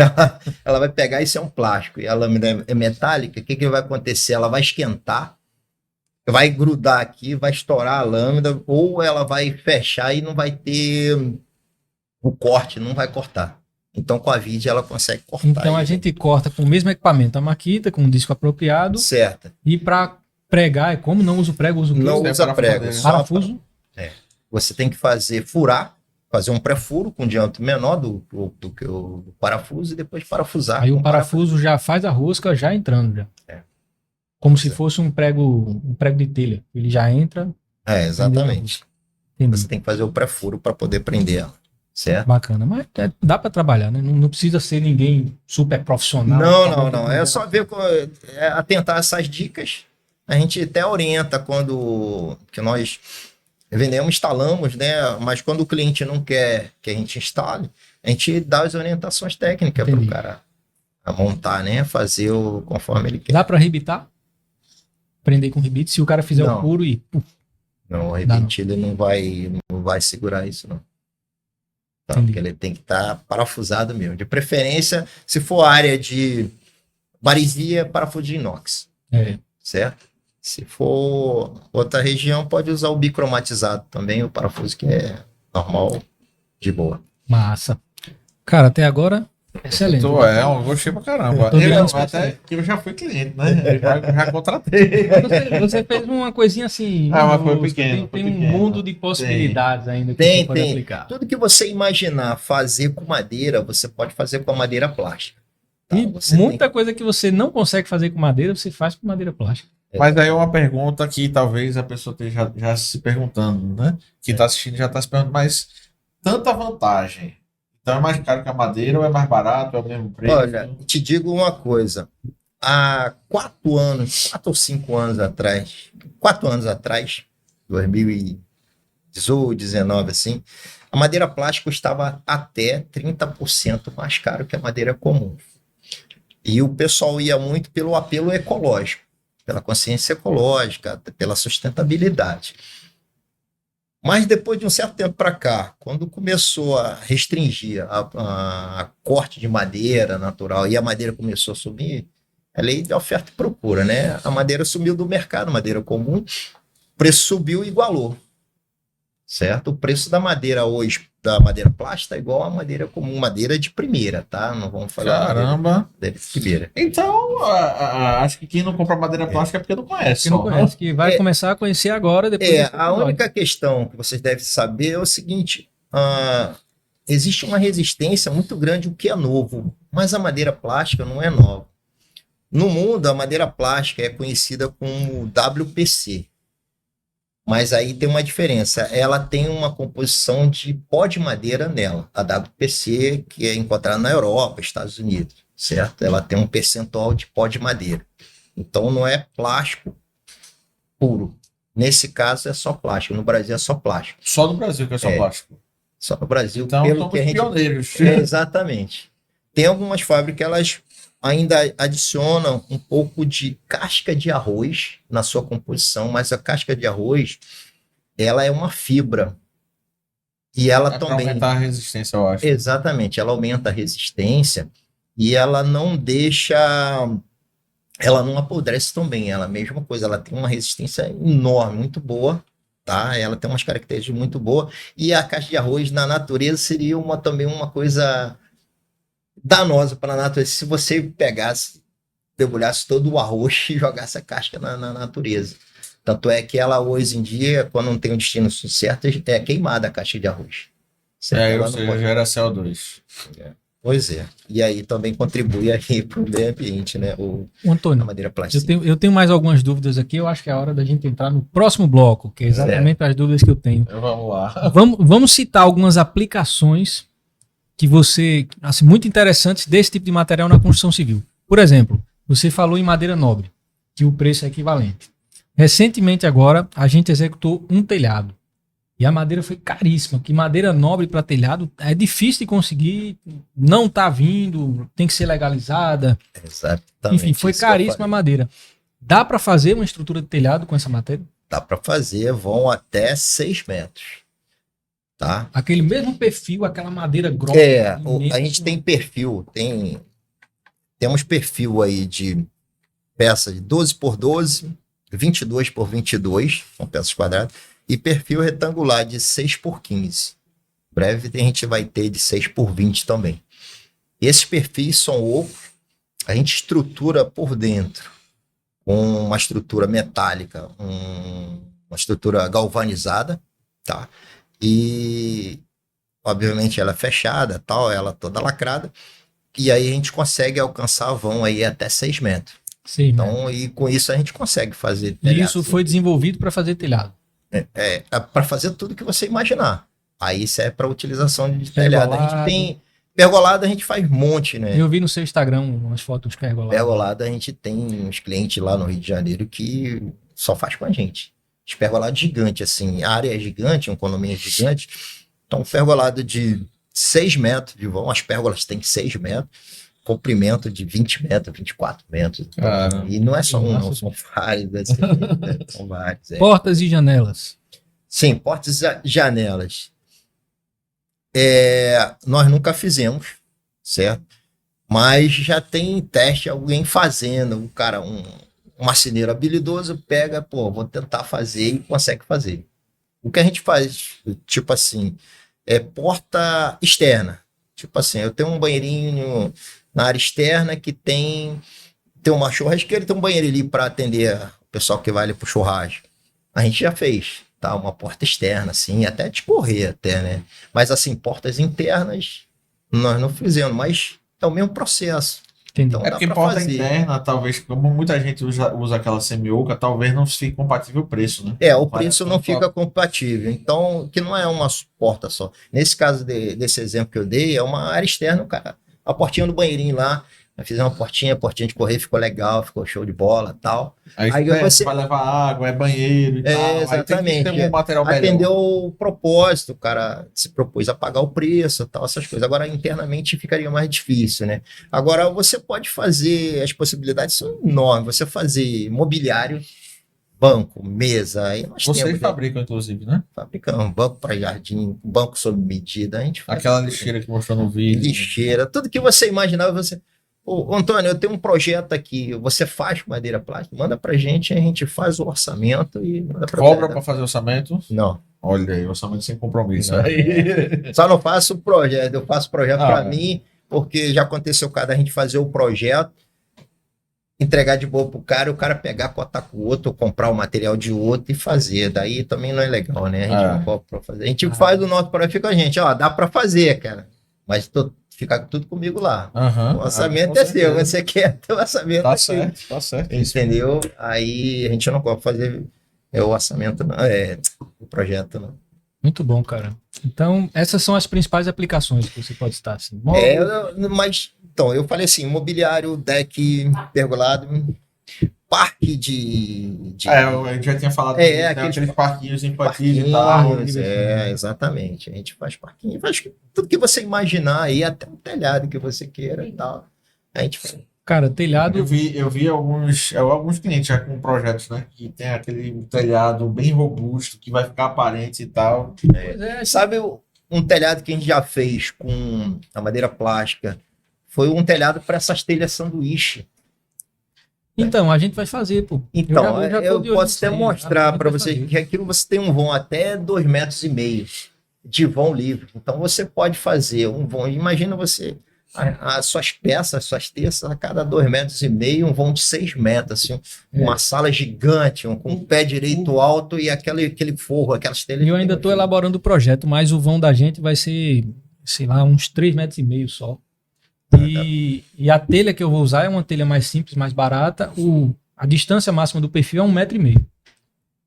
ela vai pegar, isso é um plástico, e a lâmina é metálica, o que vai acontecer? Ela vai esquentar, vai grudar aqui, vai estourar a lâmina, ou ela vai fechar e não vai ter o corte, não vai cortar. Então, com a vidia, ela consegue cortar.
Então a gente corta com o mesmo equipamento, a maquita, com um disco apropriado.
Certo.
E para pregar, como não uso prego, uso o quê?
Não
é
usa
parafusadeira,
prego.
né?
Só
Parafuso.
você tem que furar, fazer um pré-furo com diâmetro menor do que o parafuso e depois parafusar.
Aí
com
o parafuso já faz a rosca já entrando já. Como se fosse um prego de telha. Ele já entra.
Exatamente.
Entendi.
Você tem que fazer o pré-furo para poder prender ela. Certo?
Bacana, mas dá para trabalhar, né? Não precisa ser ninguém super profissional.
Não. É só ver, atentar essas dicas. A gente até orienta quando que nós vendemos, instalamos, né? Mas quando o cliente não quer que a gente instale, a gente dá as orientações técnicas para o cara a montar, né? Fazer conforme ele quer.
Dá para rebitar? Prender com rebite? Se o cara fizer o furo e...
Não, o rebite ele não vai segurar isso, não. Então, porque ele tem que estar parafusado mesmo. De preferência, se for área de maresia, parafuso de inox. Certo? Se for outra região, pode usar o bicromatizado também, o parafuso que é normal, de boa.
Massa. Cara, até agora Excelente.
Eu gostei pra caramba.
Eu tô virando
Até que eu já fui cliente, né? Já contratei.
Você fez uma coisinha assim.
Mas foi
minúscula.
pequeno.
Tem um mundo de possibilidades ainda que você pode aplicar.
Tudo que você imaginar fazer com madeira, você pode fazer com a madeira plástica. Tá?
E
Você
muita coisa que você não consegue fazer com madeira, você faz com madeira plástica.
Mas aí é uma pergunta que talvez a pessoa esteja já se perguntando, né? Que tá assistindo já tá se perguntando, mas tanta vantagem. Então é mais caro que a madeira ou é mais barato, é o mesmo preço?
Olha, te digo uma coisa. Há 4 ou 5 anos atrás, 4 anos atrás, 2018, 19, assim, a madeira plástica estava até 30% mais caro que a madeira comum. E o pessoal ia muito pelo apelo ecológico, pela consciência ecológica, pela sustentabilidade. Mas depois de um certo tempo para cá, quando começou a restringir a corte de madeira natural e a madeira começou a subir, a lei de oferta e procura, né? A madeira sumiu do mercado, madeira comum, o preço subiu e igualou, certo? O preço da madeira hoje, da madeira plástica, é igual à madeira comum, madeira de primeira, tá? Não vamos falar
Caramba!
madeira de primeira.
Então, acho que quem não compra madeira plástica é porque não conhece.
Que não
só, né?
conhece, que vai começar a conhecer agora, depois desse
A
episódio.
única questão que vocês devem saber é o seguinte: existe uma resistência muito grande ao que é novo, mas a madeira plástica não é nova. No mundo, a madeira plástica é conhecida como WPC, mas aí tem uma diferença. Ela tem uma composição de pó de madeira nela. A WPC, que é encontrada na Europa, Estados Unidos, certo? Ela tem um percentual de pó de madeira. Então, não é plástico puro. Nesse caso, é só plástico. No Brasil, é só plástico.
Só no Brasil que é só plástico.
Só no Brasil,
Então,
pelo
somos
que a gente...
pioneiros.
Exatamente. Tem algumas fábricas, elas ainda adicionam um pouco de casca de arroz na sua composição, mas a casca de arroz, ela é uma fibra. E ela
É para
também...
aumentar a resistência, eu acho.
Exatamente, ela aumenta a resistência e ela não deixa... Ela não apodrece também, ela é a mesma coisa, ela tem uma resistência enorme, muito boa, tá? Ela tem umas características muito boas. E a casca de arroz na natureza seria também uma coisa danosa para a natureza. Se você pegasse, debulhasse todo o arroz e jogasse a casca na natureza. Tanto é que ela hoje em dia, quando não tem um destino certo, é queimada a casca de arroz. Certo?
Ou seja, gera CO2.
Pois é. E aí também contribui aí para o meio ambiente, né? A
Antônio,
madeira plástica.
eu tenho mais algumas dúvidas aqui. Eu acho que é a hora da gente entrar no próximo bloco, que é exatamente as dúvidas que eu tenho.
Vamos lá.
Vamos citar algumas aplicações que você, assim, muito interessantes desse tipo de material na construção civil. Por exemplo, você falou em madeira nobre, que o preço é equivalente. Recentemente agora, a gente executou um telhado. E a madeira foi caríssima, que madeira nobre para telhado é difícil de conseguir, não tá vindo, tem que ser legalizada.
Exatamente.
Enfim, foi caríssima a madeira. Dá para fazer uma estrutura de telhado com essa matéria?
Dá para fazer, vão até 6 metros. Tá?
Aquele mesmo perfil, aquela madeira grossa.
A gente tem perfil, temos perfil aí de peça de 12 por 12, 22 por 22, são peças quadradas, e perfil retangular de 6 por 15. Em breve a gente vai ter de 6 por 20 também. Esses perfis são ocos, a gente estrutura por dentro com uma estrutura metálica, uma estrutura galvanizada, tá? E obviamente ela é fechada, tal, ela toda lacrada, e aí a gente consegue alcançar vão aí até 6 metros.
Sim,
então, e com isso a gente consegue fazer
telhado. E isso foi desenvolvido para fazer telhado?
Para fazer tudo que você imaginar. Aí isso é para utilização de telhado. A gente tem pergolado, a gente faz um monte, né?
Eu vi no seu Instagram umas fotos de pergolado.
Pergolado, a gente tem uns clientes lá no Rio de Janeiro que só faz com a gente. Os pergolados gigantes, assim, a área é gigante, um condomínio gigante. Então, um pergolado de 6 metros de vão, as pérgolas têm 6 metros, comprimento de 20 metros, 24 metros. Então, e não é só um, não, são vários. Assim, são vários.
Portas e janelas.
Sim, portas e janelas. Nós nunca fizemos, certo? Mas já tem teste, alguém fazendo, um cara, um marceneiro habilidoso pega, vou tentar fazer e consegue fazer. O que a gente faz, tipo assim, é porta externa, Tipo assim, eu tenho um banheirinho na área externa que tem uma churrasqueira e tem um banheiro ali para atender o pessoal que vai ali pro churrasco. A gente já fez, tá? Uma porta externa, assim, até de correr até, né? Mas assim, portas internas nós não fizemos, mas é o mesmo processo.
Entendi.
Então
É
dá
porque
para
porta
fazer.
interna, talvez, como muita gente usa aquela semi-oca, talvez não fique compatível o preço, né?
É, o
Vale
preço
a
não
pena
fica compatível. Então, que não é uma porta só. Nesse caso desse exemplo que eu dei, é uma área externa, cara. A portinha do banheirinho lá, nós fizemos uma portinha de correr, ficou legal, ficou show de bola, tal.
Aí
Aí
você vai levar água, é banheiro e tal. Aí tem que ter
exatamente.
um material
Atendeu
melhor.
o propósito, o cara se propôs a pagar o preço, tal, essas coisas. Agora, internamente ficaria mais difícil, né? Agora, você pode fazer, as possibilidades são enormes. Você fazer mobiliário, banco, mesa, aí nós
Vocês
temos, né?
fabricam, inclusive, né?
Fabricamos banco para jardim, banco sob medida, a gente faz
Aquela
tudo.
lixeira que mostrou no vídeo.
Lixeira, tudo que você imaginava, você... Ô, Antônio, eu tenho um projeto aqui, você faz com madeira plástica? Manda pra gente, a gente faz o orçamento e manda pra
Cobra
você.
para fazer orçamento?
Não,
Olha aí, orçamento sem compromisso.
não.
Aí.
Só não faço projeto, eu faço projeto
Ah,
para
é.
mim, porque já aconteceu cada a gente fazer o projeto, entregar de boa pro cara, o cara pegar, cotar com o outro, ou comprar o material de outro e fazer. Daí também não é legal, né? A gente não cobra pra fazer. A gente faz o nosso projeto, fica a gente, ó, dá para fazer, cara. Mas fica tudo comigo lá.
Aham.
O orçamento
Com
é seu,
certeza.
você quer ter o orçamento
Tá
aqui.
certo, tá certo.
Entendeu? Aí a gente não pode fazer o orçamento, não, o projeto, não.
Muito bom, cara. Então, essas são as principais aplicações que você pode estar assim.
Mas, então, eu falei assim, mobiliário, deck pergolado, parque de
A gente já tinha falado
É,
disso, né?
aqueles
Aqueles parquinhos infantis e tal.
parquinhos, exatamente. A gente faz parquinho, faz tudo que você imaginar aí, até um telhado que você queira e tal. A gente faz.
Cara, telhado.
Eu vi alguns clientes já com projetos, né? Que tem aquele telhado bem robusto, que vai ficar aparente e tal.
Pois é,
Sabe um telhado que a gente já fez com a madeira plástica? Foi um telhado para essas telhas sanduíche.
então, a gente vai fazer, pô.
Então,
já tô
eu
de olho
posso
nisso
até
aí,
mostrar
a gente
para
vai
você
fazer.
que aquilo você tem um vão até 2,5 metros de vão livre. Então, você pode fazer um vão. Imagina você, as suas peças, as suas terças, a cada 2,5 metros, um vão de 6 metros, assim, uma sala gigante, com um pé direito alto e aquele forro, aquelas telhas.
E eu ainda estou elaborando o projeto, mas o vão da gente vai ser, sei lá, uns 3,5 metros só. E a telha que eu vou usar é uma telha mais simples, mais barata. A distância máxima do perfil é 1,5 metro.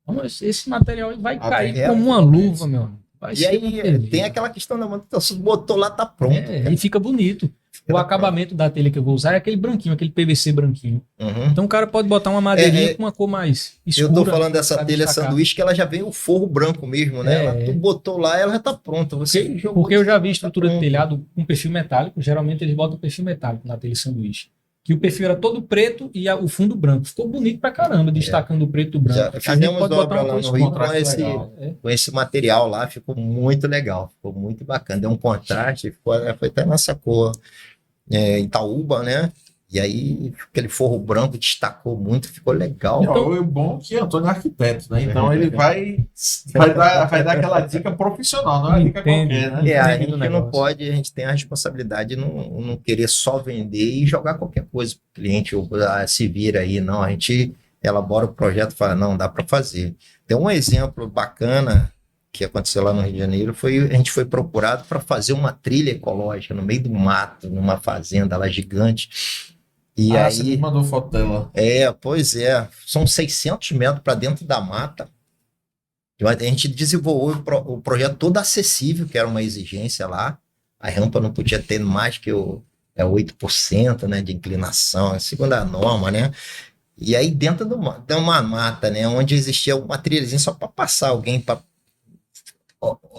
Então, esse material vai cair como uma luva, meu amigo. Vai
E
ser
aí
uma beleza.
tem aquela questão da manutenção, botou lá, tá pronto.
E fica bonito. O acabamento da telha que eu vou usar é aquele branquinho, aquele PVC branquinho.
Uhum.
Então o cara pode botar uma madeirinha com uma cor mais escura.
Eu tô falando dessa
pra
telha
destacar.
sanduíche que ela já vem o forro branco mesmo, né? Tu botou lá, ela já tá pronta. Você jogou,
Porque eu já vi estrutura
tá
de
pronto.
telhado com perfil metálico. Geralmente eles botam perfil metálico na telha sanduíche. Que o perfil era todo preto e o fundo branco. Ficou bonito pra caramba, destacando o preto e o branco.
Já fizemos obra lá no Rio
cor
com esse material lá, ficou muito legal, ficou muito bacana. Deu um contraste, foi até nessa cor Itaúba, né? E aí aquele forro branco destacou muito, ficou legal.
Então, o bom é que Antônio é arquiteto, né? Então ele vai dar aquela dica profissional, não é uma dica qualquer, né?
A gente não pode, a gente tem a responsabilidade de não querer só vender e jogar qualquer coisa para o cliente ou se vira aí, não. A gente elabora o projeto e fala, não, dá para fazer. Tem um exemplo bacana que aconteceu lá no Rio de Janeiro, a gente foi procurado para fazer uma trilha ecológica no meio do mato, numa fazenda lá gigante. E aí,
você me mandou foto dela.
Pois é. São 600 metros para dentro da mata. A gente desenvolveu o projeto todo acessível, que era uma exigência lá. A rampa não podia ter mais que 8%, né, de inclinação, segundo a norma, né? E aí dentro de uma mata, né, onde existia uma trilhazinha só para passar alguém para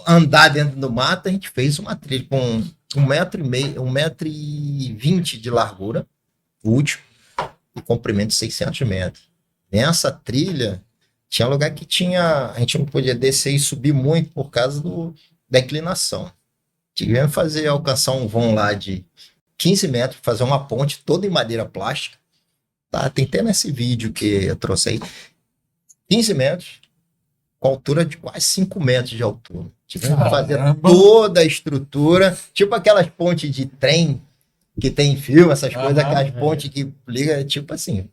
andar dentro do mato, a gente fez uma trilha com 1,20 m de largura, útil, e comprimento de 600 metros. Nessa trilha, tinha lugar que a gente não podia descer e subir muito por causa da inclinação. Tivemos que alcançar um vão lá de 15 metros, fazer uma ponte toda em madeira plástica. Tá? Tem até nesse vídeo que eu trouxe aí. 15 metros, com altura de quase 5 metros de altura. Tivemos que fazer
Caramba.
toda a estrutura, tipo aquelas pontes de trem que tem em filme, essas coisas, aquelas pontes que liga, tipo assim,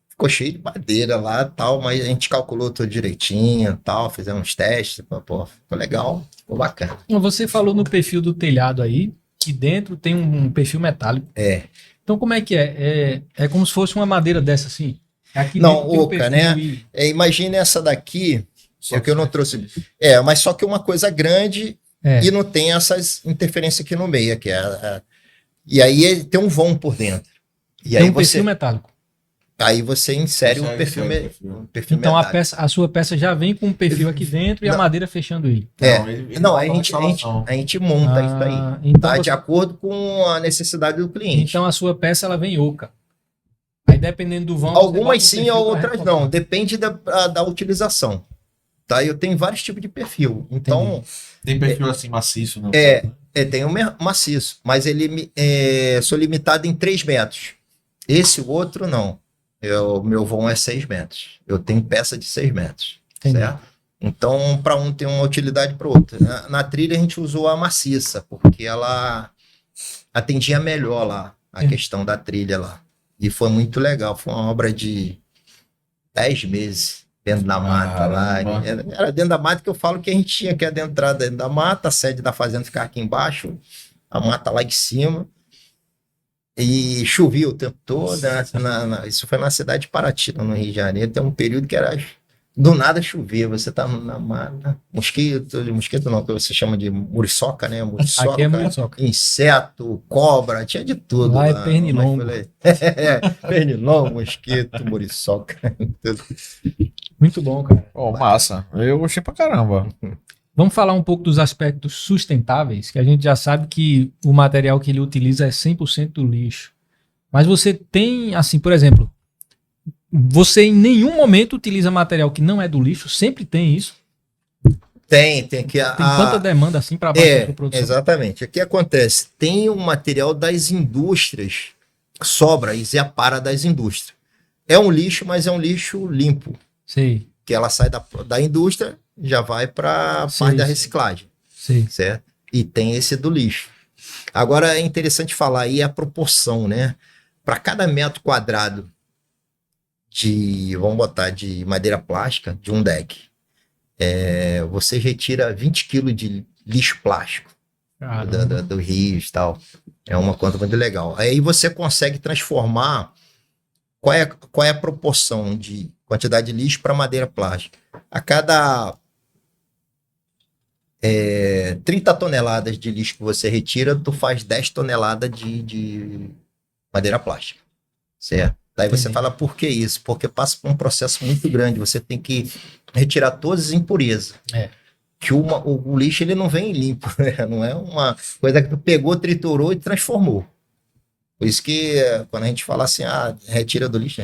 ficou cheio de madeira lá e tal, mas a gente calculou tudo direitinho tal, fizemos uns testes, pô, ficou legal, ficou bacana.
Você falou no perfil do telhado aí, que dentro tem um perfil metálico.
É.
Então como é que é? É como se fosse uma madeira dessa assim? Aqui
Não,
dentro tem um
oca,
perfil
né? Imagina essa daqui, é que eu não trouxe. Mas só que uma coisa grande e não tem essas interferências aqui no meio, que e aí tem um vão por dentro. E
tem
aí
um perfil metálico.
Aí você insere um perfil
Então
metálico.
a sua peça já vem com um perfil aqui dentro e a madeira fechando ele.
Não, a gente monta isso aí,
então
tá? De acordo com a necessidade do cliente.
Então a sua peça ela vem oca. Aí dependendo do vão.
Algumas sim, outras não. Depende da utilização. Tá? Eu tenho vários tipos de perfil. Então,
tem perfil assim maciço, não?
Tem um maciço, mas ele sou limitado em 3 metros. Esse outro não. Meu vão é 6 metros. Eu tenho peça de 6 metros.
Entendi.
Certo? Então, para um tem uma utilidade para o outro. Na trilha a gente usou a maciça, porque ela atendia melhor lá a questão da trilha lá. E foi muito legal. Foi uma obra de 10 meses dentro da mata lá. Era dentro da mata que eu falo que a gente tinha que adentrar dentro da mata, a sede da fazenda ficar aqui embaixo, a mata lá em cima. E chovia o tempo todo. Isso foi na cidade de Paraty, no Rio de Janeiro. Tem um período que era do nada chovia. Você tá na mata. Mosquito não, que você chama de muriçoca, né? Muriçoca,
aqui é muriçoca.
Inseto, cobra, tinha de tudo.
Lá é pernilongo.
Pernilongo, mosquito, muriçoca. Tudo.
Muito bom, cara.
Massa. Eu gostei pra caramba.
Vamos falar um pouco dos aspectos sustentáveis, que a gente já sabe que o material que ele utiliza é 100% do lixo. Mas você tem, assim, por exemplo, você em nenhum momento utiliza material que não é do lixo? Sempre tem isso?
Tem que...
Tem tanta demanda assim para baixo da sua produção?
Exatamente. O que acontece? Tem um material das indústrias, sobra e separa das indústrias. É um lixo, mas é um lixo limpo.
Sei.
Que ela sai da indústria, já vai para a parte da reciclagem.
Sei.
Certo? E tem esse do lixo. Agora é interessante falar aí a proporção, né? Para cada metro quadrado vamos botar, de madeira plástica, de um deck, você retira 20 kg de lixo plástico do rio e tal. É uma conta muito legal. Aí você consegue transformar qual é a proporção de quantidade de lixo para madeira plástica. A cada 30 toneladas de lixo que você retira, tu faz 10 toneladas de madeira plástica. Certo? Daí você fala, por que isso? Porque passa por um processo muito grande. Você tem que retirar todas as impurezas. Que o lixo ele não vem limpo, né? Não é uma coisa que tu pegou, triturou e transformou. Por isso que quando a gente fala assim, retira do lixo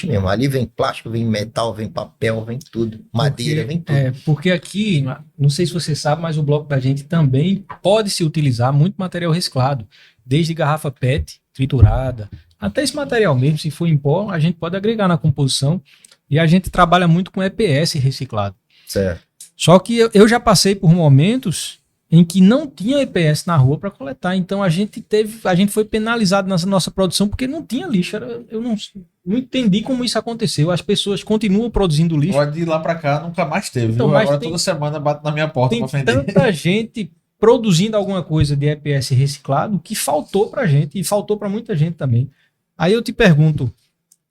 mesmo. Ali vem plástico, vem metal, vem papel, vem tudo. Madeira, vem tudo.
Porque aqui, não sei se você sabe, mas o bloco da gente também pode se utilizar muito material reciclado. Desde garrafa PET, triturada, até esse material mesmo, se for em pó, a gente pode agregar na composição. E a gente trabalha muito com EPS reciclado.
Certo.
Só que eu já passei por momentos em que não tinha EPS na rua para coletar. Então a gente foi penalizado nessa nossa produção porque não tinha lixo. Eu não entendi como isso aconteceu. As pessoas continuam produzindo lixo.
Pode ir lá para cá, nunca mais teve.
Então,
viu? Agora toda semana bate na minha porta para vender.
Tem tanta gente produzindo alguma coisa de EPS reciclado que faltou para gente e faltou para muita gente também. Aí eu te pergunto,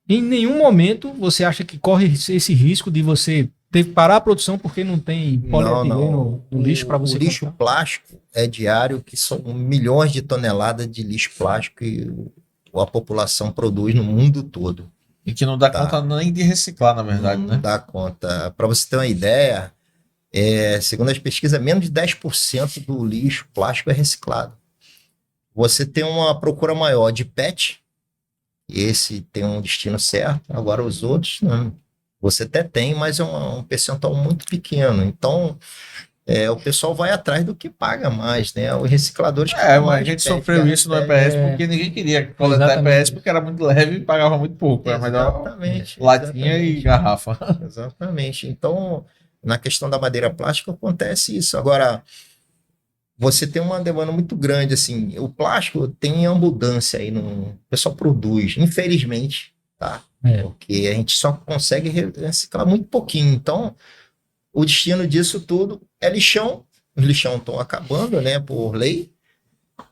em nenhum momento você acha que corre esse risco de você ter que parar a produção porque não tem polietileno no lixo para você
comprar? O lixo
comprar?
plástico é diário, que são milhões de toneladas de lixo plástico que a população produz no mundo todo.
E que não dá conta nem de reciclar, na verdade,
não dá conta. Para você ter uma ideia, segundo as pesquisas, menos de 10% do lixo plástico é reciclado. Você tem uma procura maior de PET, esse tem um destino certo, agora os outros não. Você até tem, mas é um percentual muito pequeno. Então, o pessoal vai atrás do que paga mais, né? Os recicladores...
mas a gente sofreu isso no EPS porque ninguém queria coletar EPS porque era muito leve e pagava muito pouco. Era melhor latinha e garrafa.
Exatamente. Então, Na questão da madeira plástica acontece isso. Agora, você tem uma demanda muito grande, assim, o plástico tem abundância aí, o pessoal produz, infelizmente, tá? Porque a gente só consegue reciclar muito pouquinho. Então, o destino disso tudo é lixão. Os lixão estão acabando, né, por lei.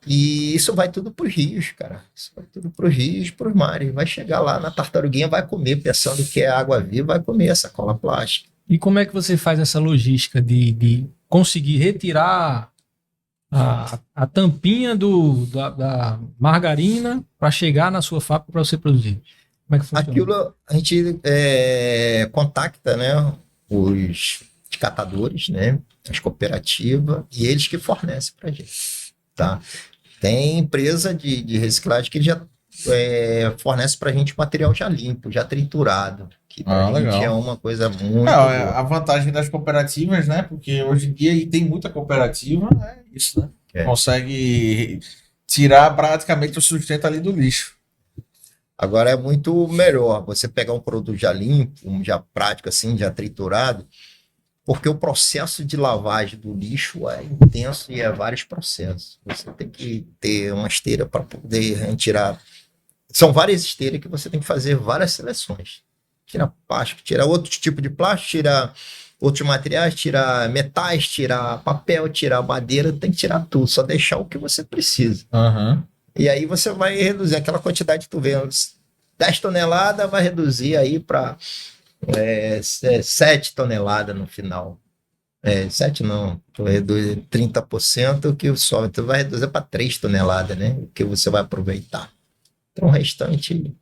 E isso vai tudo para os rios, cara. Isso vai tudo para os rios, para os mares. Vai chegar lá na tartaruguinha, vai comer, pensando que é água viva, vai comer essa cola plástica.
E como é que você faz essa logística de conseguir retirar a tampinha da margarina para chegar na sua fábrica para você produzir? Como é que funciona?
Aquilo a gente contacta, né, os catadores, né, as cooperativas, e eles que fornecem para a gente, tá? Tem empresa de reciclagem que já fornece para a gente material já limpo, já triturado, que para a gente
legal.
é uma coisa muito
A vantagem das cooperativas, né? Porque hoje em dia e tem muita cooperativa, é isso, né? Consegue tirar praticamente o sustento ali do lixo.
Agora é muito melhor você pegar um produto já limpo, já prático assim, já triturado, porque o processo de lavagem do lixo é intenso e é vários processos. Você tem que ter uma esteira para poder tirar. São várias esteiras que você tem que fazer várias seleções. Tira plástico, tira outro tipo de plástico, tira outros materiais, tira metais, tira papel, tira madeira, tem que tirar tudo, só deixar o que você precisa.
Uhum.
E aí você vai reduzir aquela quantidade que tu vê, 10 toneladas, vai reduzir aí para 7 toneladas no final. 7 não, tu reduz 30%, que só tu vai reduzir para 3 toneladas, né? O que você vai aproveitar. Então o restante...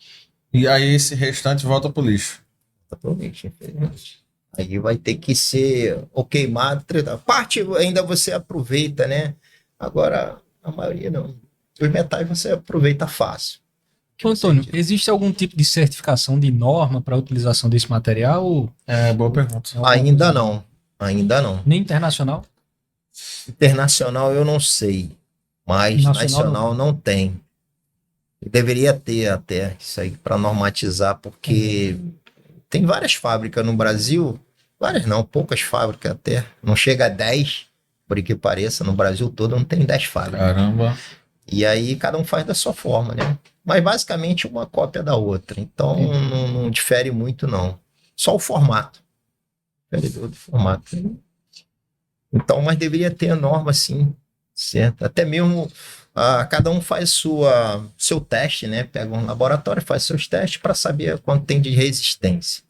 E aí esse restante volta pro lixo.
Totalmente, infelizmente. Aí vai ter que ser ou queimado, parte ainda você aproveita, né? Agora, a maioria não. Os metais você aproveita fácil.
Antônio, existe algum tipo de certificação de norma para a utilização desse material? Ou
Boa pergunta.
Ainda não. Ainda não.
nem internacional?
Internacional eu não sei, mas nacional não tem. Deveria ter até isso aí para normatizar, porque tem várias fábricas no Brasil, várias não, poucas fábricas até, não chega a 10, por que pareça, no Brasil todo não tem 10 fábricas.
Caramba.
E aí cada um faz da sua forma, né? Mas basicamente uma cópia da outra, então não difere muito não. Só o formato. Difere do formato. Então, mas deveria ter a norma sim, certo? Até mesmo cada um faz seu teste, né? Pega um laboratório, faz seus testes para saber quanto tem de resistência.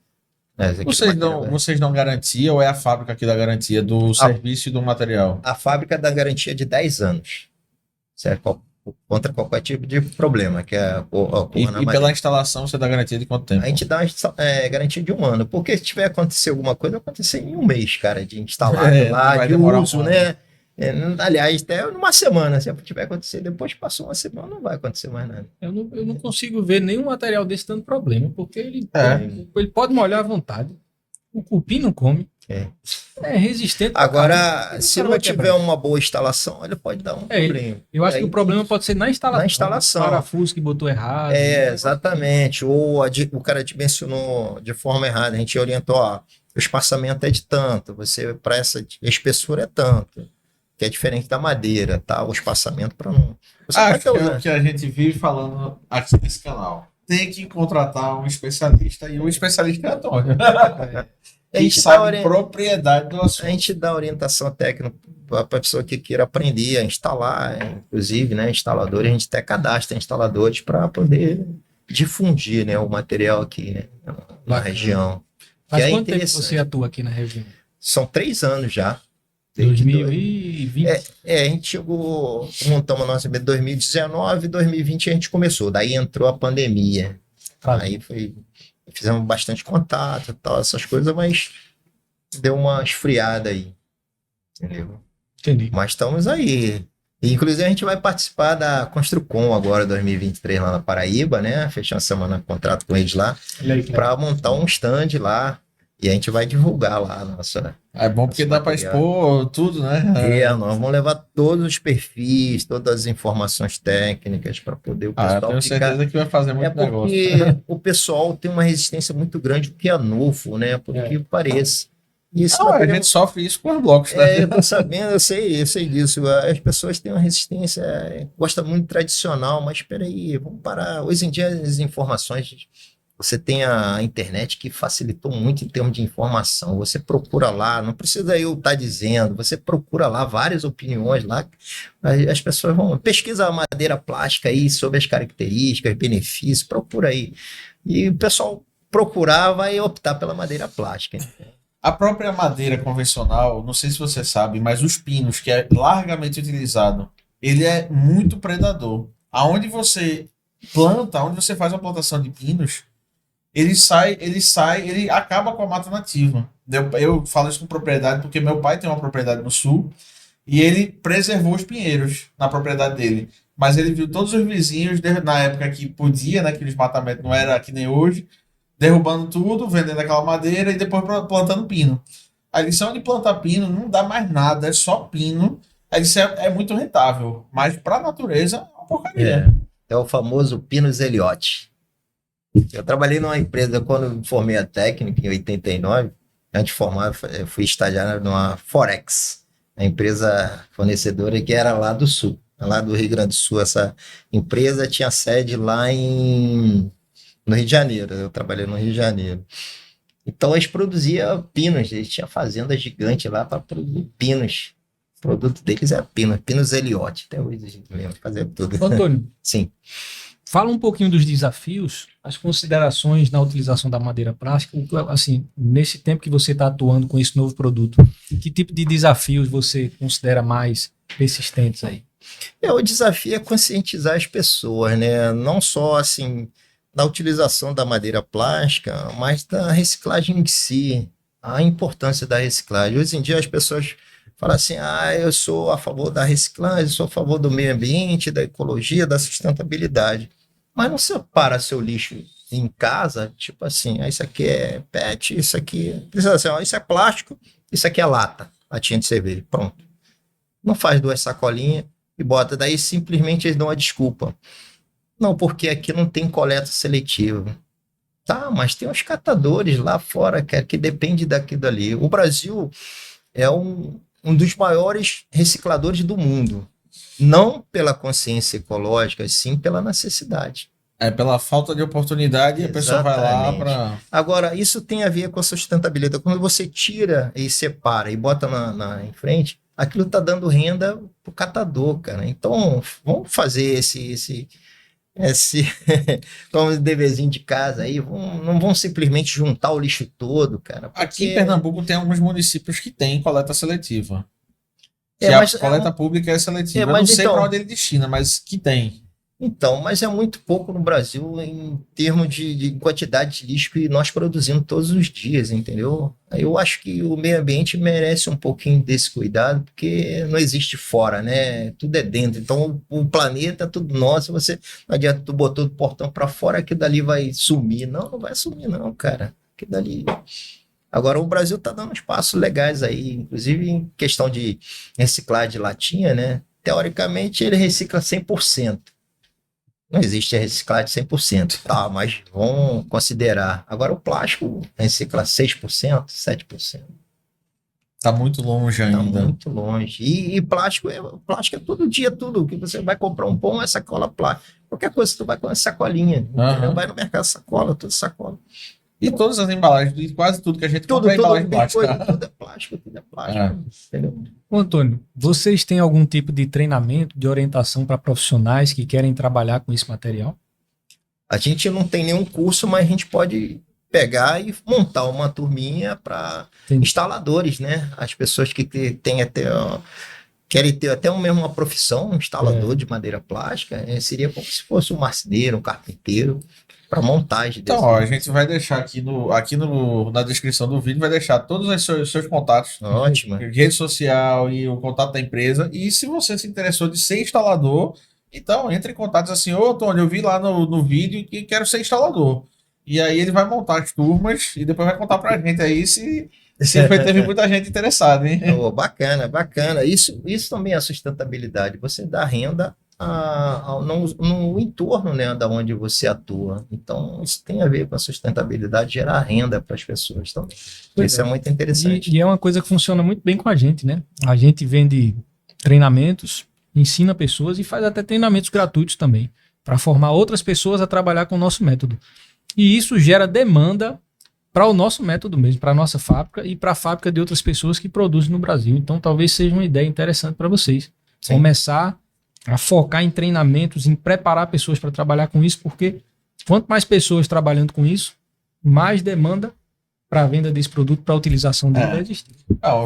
Vocês dão garantia ou é a fábrica que dá garantia do serviço e do material?
A fábrica dá garantia de 10 anos, certo? Contra qualquer tipo de problema, que é
E pela instalação você dá garantia de quanto tempo?
A gente dá garantia de 1 ano, porque se tiver acontecer alguma coisa, vai acontecer em 1 mês, cara, de instalar lá, de uso, né? Aliás, até numa semana, se tiver acontecer, depois passou uma semana, não vai acontecer mais nada.
Eu não consigo ver nenhum material desse dando problema, porque ele pode molhar à vontade. O cupim não come. É resistente.
Agora, se não tiver uma boa instalação, ele pode dar um problema.
Eu acho que o problema pode ser na instalação.
Na instalação.
O parafuso que botou errado.
Exatamente. Ou o cara dimensionou de forma errada. A gente orientou, o espaçamento é de tanto, para essa espessura é tanto. Que é diferente da madeira, tá? O espaçamento para não...
Que é o que a gente vive falando aqui nesse canal. Tem que contratar um especialista, e o especialista é Antônio. A gente sabe propriedade do assunto.
A gente dá orientação técnica para a pessoa que queira aprender a instalar, inclusive, né, instaladores, a gente até cadastra instaladores para poder difundir, né, o material aqui, né, na região.
Faz quanto tempo você atua aqui na região?
São 3 anos já.
2020?
A gente chegou, montamos a nossa em 2019, 2020 a gente começou, daí entrou a pandemia. Aí fizemos bastante contato e tal, essas coisas, mas deu uma esfriada aí, entendeu?
Entendi.
Mas estamos aí. E, inclusive a gente vai participar da Construcom agora, 2023, lá na Paraíba, né? Fechamos semana de contrato com eles lá, para montar um stand lá. E a gente vai divulgar lá a nossa...
É bom porque dá para expor tudo, né?
Nós vamos levar todos os perfis, todas as informações técnicas para poder o pessoal
tenho certeza que vai fazer muito negócio.
Porque o pessoal tem uma resistência muito grande, o que é novo, né? Por que pareça. E esse
Não, a
material-
gente sofre isso com os blocos, né?
eu tô sabendo, eu sei disso. As pessoas têm uma resistência, gosta muito tradicional, mas espera aí, vamos parar. Hoje em dia as informações, você tem a internet que facilitou muito em termos de informação. Você procura lá, não precisa eu estar dizendo, você procura lá várias opiniões lá. As pessoas vão, pesquisa a madeira plástica aí sobre as características, benefícios, procura aí. E o pessoal procurar vai optar pela madeira plástica.
A própria madeira convencional, não sei se você sabe, mas os pinos, que é largamente utilizado, ele é muito predador. Aonde você planta, onde você faz a plantação de pinos, ele acaba com a mata nativa. Eu falo isso com propriedade porque meu pai tem uma propriedade no sul e ele preservou os pinheiros na propriedade dele. Mas ele viu todos os vizinhos, na época que podia, né, que o desmatamento não era que nem hoje, derrubando tudo, vendendo aquela madeira e depois plantando pino. Aí ele disse, onde plantar pino não dá mais nada, é só pino. Aí ele disse, é muito rentável, mas para a natureza é uma porcaria.
É o famoso Pinus Eliotti. Eu trabalhei numa empresa, quando eu formei a técnica, em 89, antes de formar, eu fui estagiário numa Forex, a empresa fornecedora que era lá do Sul, lá do Rio Grande do Sul. Essa empresa tinha sede lá no Rio de Janeiro, eu trabalhei no Rio de Janeiro. Então eles produziam pinos, eles tinham fazendas gigantes lá para produzir pinos. O produto deles é Pinus Eliotti, até hoje a gente lembra, fazia tudo.
Antônio,
Sim.
fala um pouquinho dos desafios, as considerações na utilização da madeira plástica, assim, nesse tempo que você está atuando com esse novo produto, que tipo de desafios você considera mais persistentes aí?
O desafio é conscientizar as pessoas, né? Não só assim da utilização da madeira plástica, mas da reciclagem em si, a importância da reciclagem. Hoje em dia as pessoas falam assim, eu sou a favor da reciclagem, sou a favor do meio ambiente, da ecologia, da sustentabilidade. Mas não separa seu lixo em casa, tipo assim, isso aqui é PET, isso aqui... isso é plástico, isso aqui é latinha de cerveja, pronto. Não faz 2 sacolinhas e bota, daí simplesmente eles dão a desculpa. Não, porque aqui não tem coleta seletiva. Tá, mas tem os catadores lá fora, que depende daquilo ali. O Brasil é um dos maiores recicladores do mundo. Não pela consciência ecológica, sim pela necessidade.
Pela falta de oportunidade, a pessoa vai lá
Exatamente.
para...
Agora, isso tem a ver com a sustentabilidade. Quando você tira e separa e bota em frente, aquilo está dando renda para o catador, cara. Então, vamos fazer esse como deverzinho de casa aí, não vão simplesmente juntar o lixo todo, cara.
Aqui em Pernambuco tem alguns municípios que têm coleta seletiva.
Mas
a coleta pública é seletiva. Eu
mas
não sei
então-
para onde ele destina, mas que tem.
Então, mas é muito pouco no Brasil em termos de quantidade de lixo que nós produzimos todos os dias, entendeu? Eu acho que o meio ambiente merece um pouquinho desse cuidado, porque não existe fora, né? Tudo é dentro. Então, o planeta é tudo nosso. Não adianta tu botou do portão para fora, aquilo dali vai sumir. Não vai sumir não, cara. Aquilo dali... Agora, o Brasil está dando uns passos legais aí, inclusive em questão de reciclar de latinha, né? Teoricamente, ele recicla 100%. Não existe reciclagem de 100%, tá? Mas vão considerar. Agora, o plástico recicla 6%, 7%.
Tá muito longe
Está
ainda.
muito longe. E plástico é todo dia, tudo. Que você vai comprar um pão, é sacola plástica. Qualquer coisa, tu vai com uma sacolinha. Entendeu? Vai no mercado, sacola, tudo sacola.
E todas as embalagens, e quase tudo que a gente
Tudo,
compra é embalagem plástica.
tudo é plástico, entendeu?
Ô, Antônio, vocês têm algum tipo de treinamento, de orientação para profissionais que querem trabalhar com esse material?
A gente não tem nenhum curso, mas a gente pode pegar e montar uma turminha para
Entendi.
instaladores, né? As pessoas que querem ter até mesmo uma profissão, um instalador de madeira plástica, seria como se fosse um marceneiro, um carpinteiro, para montagem desse.
Então, ó, a gente vai deixar aqui na descrição do vídeo, vai deixar todos os seus contatos.
Ótimo.
Rede social e o contato da empresa. E se você se interessou de ser instalador, então entre em contato assim, ô Antônio, eu vi lá no vídeo que quero ser instalador. E aí ele vai montar as turmas e depois vai contar pra gente aí se teve muita gente interessada, hein?
Bacana. Isso também é sustentabilidade. Você dá renda no entorno, né, da onde você atua. Então, isso tem a ver com a sustentabilidade, gerar renda para as pessoas também.
Pois
Isso é muito interessante.
E é uma coisa que funciona muito bem com a gente, né? A gente vende treinamentos, ensina pessoas e faz até treinamentos gratuitos também, para formar outras pessoas a trabalhar com o nosso método. E isso gera demanda para o nosso método mesmo, para a nossa fábrica e para a fábrica de outras pessoas que produzem no Brasil. Então, talvez seja uma ideia interessante para vocês.
Sim.
Começar a focar em treinamentos, em preparar pessoas para trabalhar com isso, porque quanto mais pessoas trabalhando com isso, mais demanda para a venda desse produto, para a utilização dele vai existir.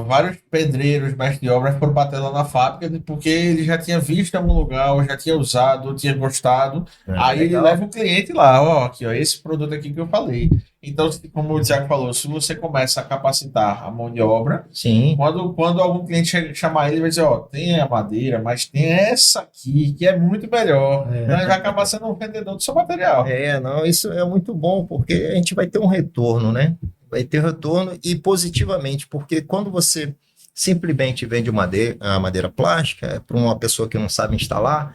Vários pedreiros, mestres de obras foram bater lá na fábrica porque ele já tinha visto em algum lugar, ou já tinha usado, ou tinha gostado. Aí ele leva o cliente lá, ó, aqui, ó, esse produto aqui que eu falei. Então, como o Thiago falou, se você começa a capacitar a mão de obra,
Sim.
quando algum cliente chamar ele, vai dizer, ó, tem a madeira, mas tem essa aqui, que é muito melhor. Então, ele vai acabar sendo um vendedor do seu material.
Não, isso é muito bom, porque a gente vai ter um retorno, né? Vai ter retorno e positivamente, porque quando você simplesmente vende a madeira plástica para uma pessoa que não sabe instalar,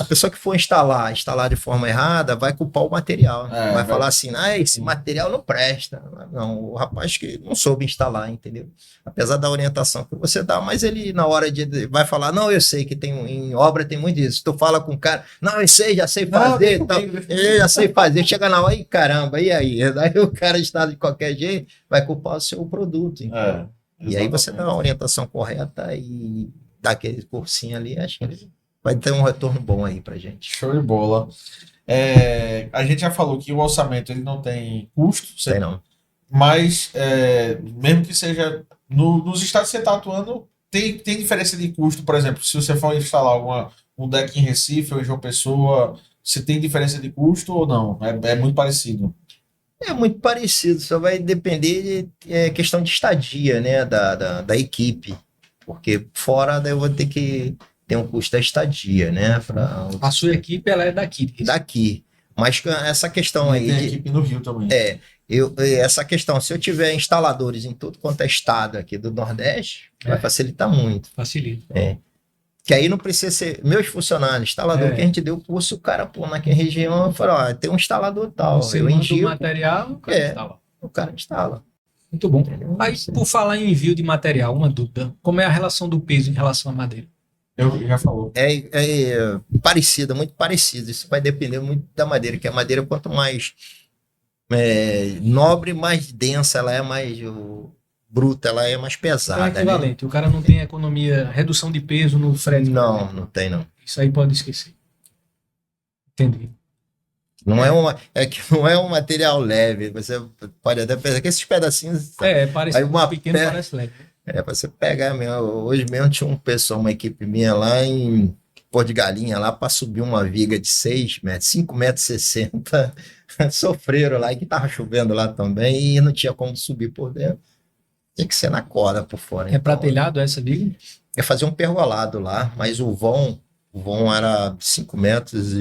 a pessoa que for instalar de forma errada, vai culpar o material. Né? Vai falar assim, esse material não presta. Não, o rapaz que não soube instalar, entendeu? Apesar da orientação que você dá, mas ele na hora de vai falar, não, eu sei que em obra tem muito isso. Tu fala com o cara, não, eu sei, já sei fazer, eu já sei fazer. Chega na hora, e caramba, e aí? Aí o cara instala de qualquer jeito, vai culpar o seu produto. Então. E aí você dá uma orientação correta e dá aquele cursinho ali, acho que ele vai ter um retorno bom aí pra gente.
Show de bola. A gente já falou que o orçamento ele não tem custo.
Tem não.
Mas, mesmo que seja nos estados que você está atuando, tem diferença de custo. Por exemplo, se você for instalar um deck em Recife ou em João Pessoa, você tem diferença de custo ou não? É muito parecido.
É muito parecido, só vai depender de questão de estadia, né, da equipe. Porque fora daí eu vou ter que ter um custo da estadia, né?
A sua equipe, ela é daqui.
Daqui. Mas essa questão aí...
Tem equipe no Rio também.
Essa questão, se eu tiver instaladores em tudo quanto é estado aqui do Nordeste, vai facilitar muito.
Facilita.
Que aí não precisa ser meus funcionários, instalador que a gente deu o curso, o cara, naquela região, falou, tem um instalador tal.
Você manda o material, o cara instala.
O cara instala.
Muito bom. Aí, por falar em envio de material, uma dúvida. Como é a relação do peso em relação à madeira?
Eu já falou.
Parecida, muito parecida. Isso vai depender muito da madeira, que a madeira, quanto mais nobre, mais densa, ela é mais bruta, ela é mais pesada.
Então é equivalente. Né? O cara não tem economia, redução de peso no frete.
Não tem não.
Isso aí pode esquecer. Entendi.
Não que não é um material leve. Você pode até pensar que esses pedacinhos.
Parece pequeno, parece leve.
Você pegar mesmo. Hoje mesmo tinha uma equipe minha lá em Porto de Galinha, lá para subir uma viga de 6 metros, 5,60 metros. Sofreram lá, e que tava chovendo lá também, e não tinha como subir por dentro. Tinha que ser na corda por fora.
Então, para telhado essa viga?
É fazer um pergolado lá, mas o vão era 5,5 metros.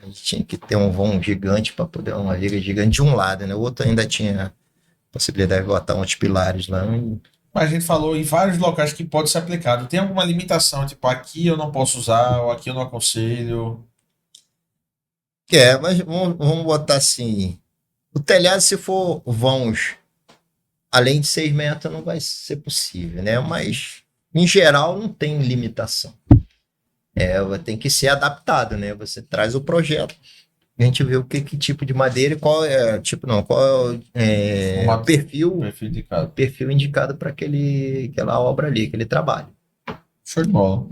A gente tinha que ter um vão gigante para poder, uma viga gigante de um lado, né? O outro ainda tinha possibilidade de botar uns pilares lá.
Mas a gente falou em vários locais que pode ser aplicado. Tem alguma limitação? Tipo, aqui eu não posso usar, ou aqui eu não aconselho?
Mas vamos botar assim. O telhado, se for vãos além de 6 metros, não vai ser possível, né? Mas, em geral, não tem limitação. Tem que ser adaptado, né? Você traz o projeto, a gente vê o que tipo de madeira e qual é o perfil indicado para aquela obra ali, aquele trabalho.
Show de bola.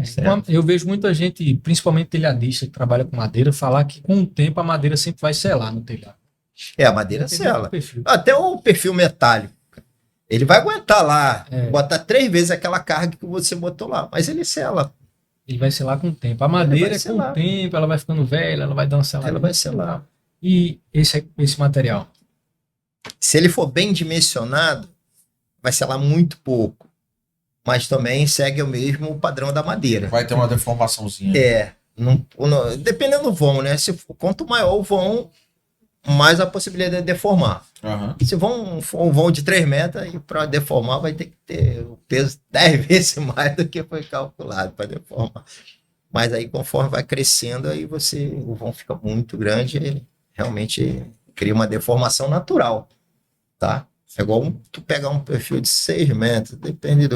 Eu vejo muita gente, principalmente telhadista, que trabalha com madeira, falar que com o tempo a madeira sempre vai selar no telhado.
A madeira sela. Até o perfil metálico. Ele vai aguentar lá, botar 3 vezes aquela carga que você botou lá, mas ele sela.
Ele vai selar com o tempo. A madeira, com o tempo, ela vai ficando velha, ela vai dar uma selada.
Ela vai selar.
E esse material?
Se ele for bem dimensionado, vai selar muito pouco. Mas também segue o mesmo padrão da madeira.
Vai ter uma deformaçãozinha.
Dependendo do vão, né? Quanto maior o vão, mais a possibilidade de deformar. Se for um vão de 3 metros, para deformar vai ter que ter o peso 10 vezes mais do que foi calculado para deformar. Mas aí, conforme vai crescendo, aí o vão fica muito grande, ele realmente cria uma deformação natural, tá? É igual tu pegar um perfil de 6 metros, depende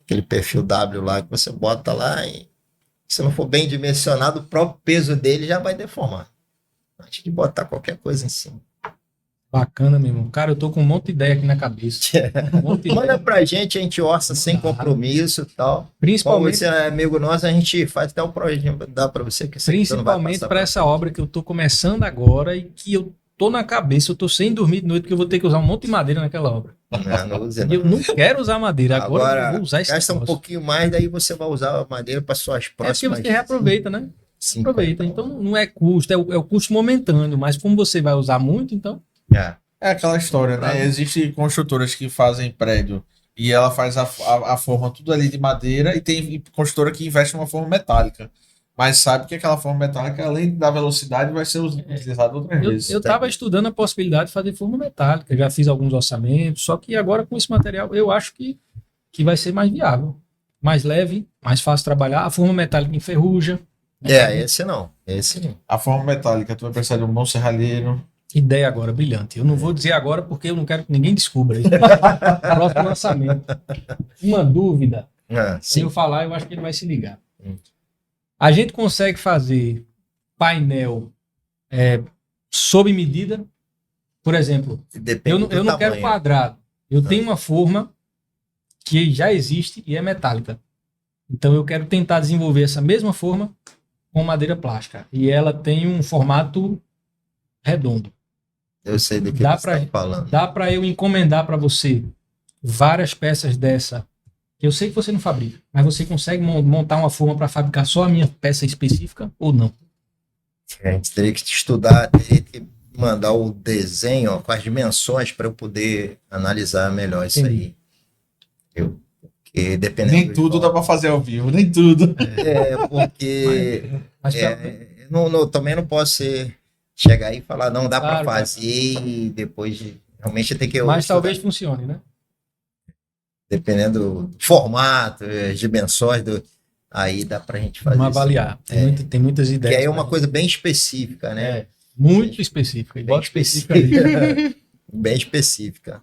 aquele perfil W lá que você bota lá e se não for bem dimensionado, o próprio peso dele já vai deformar. Antes de botar qualquer coisa em cima.
Bacana, meu irmão. Cara, eu tô com um monte de ideia aqui na cabeça. Um monte de
Manda
ideia.
pra gente, a gente orça sem compromisso e tal. Como
Principalmente,
você é amigo nosso, a gente faz até o projeto, dá pra você que você não vai
principalmente
passar
para essa obra que eu tô começando agora e que eu tô na cabeça, eu tô sem dormir de noite porque eu vou ter que usar um monte de madeira naquela obra.
Não use,
E
não.
eu não quero usar madeira, agora eu vou usar esse
gasta um
negócio.
pouquinho mais, daí você vai usar a madeira para suas
É porque
próximas.
você reaproveita, né?
Sim,
Aproveita. Então não é custo, é o custo momentâneo, mas como você vai usar muito, então
É aquela história, né? Existem construtoras que fazem prédio e ela faz a forma tudo ali de madeira e tem construtora que investe numa forma metálica. Mas sabe que aquela forma metálica, além da velocidade, vai ser utilizada outras vezes.
eu estava estudando a possibilidade de fazer forma metálica, já fiz alguns orçamentos, só que agora com esse material eu acho que vai ser mais viável, mais leve, mais fácil de trabalhar. A forma metálica enferruja.
esse não.
A forma metálica, tu vai precisar de um bom serralheiro.
Ideia agora, brilhante. Eu não vou dizer agora porque eu não quero que ninguém descubra isso. Próximo lançamento. Uma dúvida. Se
Sim.
eu falar, eu acho que ele vai se ligar. A gente consegue fazer painel sob medida? Por exemplo,
Depende
eu não quero quadrado. Eu tenho uma forma que já existe e é metálica. Então eu quero tentar desenvolver essa mesma forma com madeira plástica. E ela tem um formato redondo.
Eu sei do que
Dá
você
pra-
está falando.
Dá para eu encomendar para você várias peças dessa. Eu sei que você não fabrica, mas você consegue montar uma forma para fabricar só a minha peça específica ou não?
A gente teria que estudar, teria que mandar o desenho ó, com as dimensões para eu poder analisar melhor isso
Entendi.
aí. Porque dependendo.
Nem tudo dá pra fazer ao vivo, nem tudo.
Porque
Mas
também não posso chegar aí e falar, não dá
Claro,
para fazer e depois realmente tem que.
mas
estudar.
talvez funcione, né?
Dependendo do formato, as dimensões, aí dá pra gente fazer
Vamos
isso.
avaliar. Tem muitas
Que
ideias.
aí é uma
mas-
coisa bem específica, né?
É, muito específica.
Bem
Bota específica ali.
bem específica.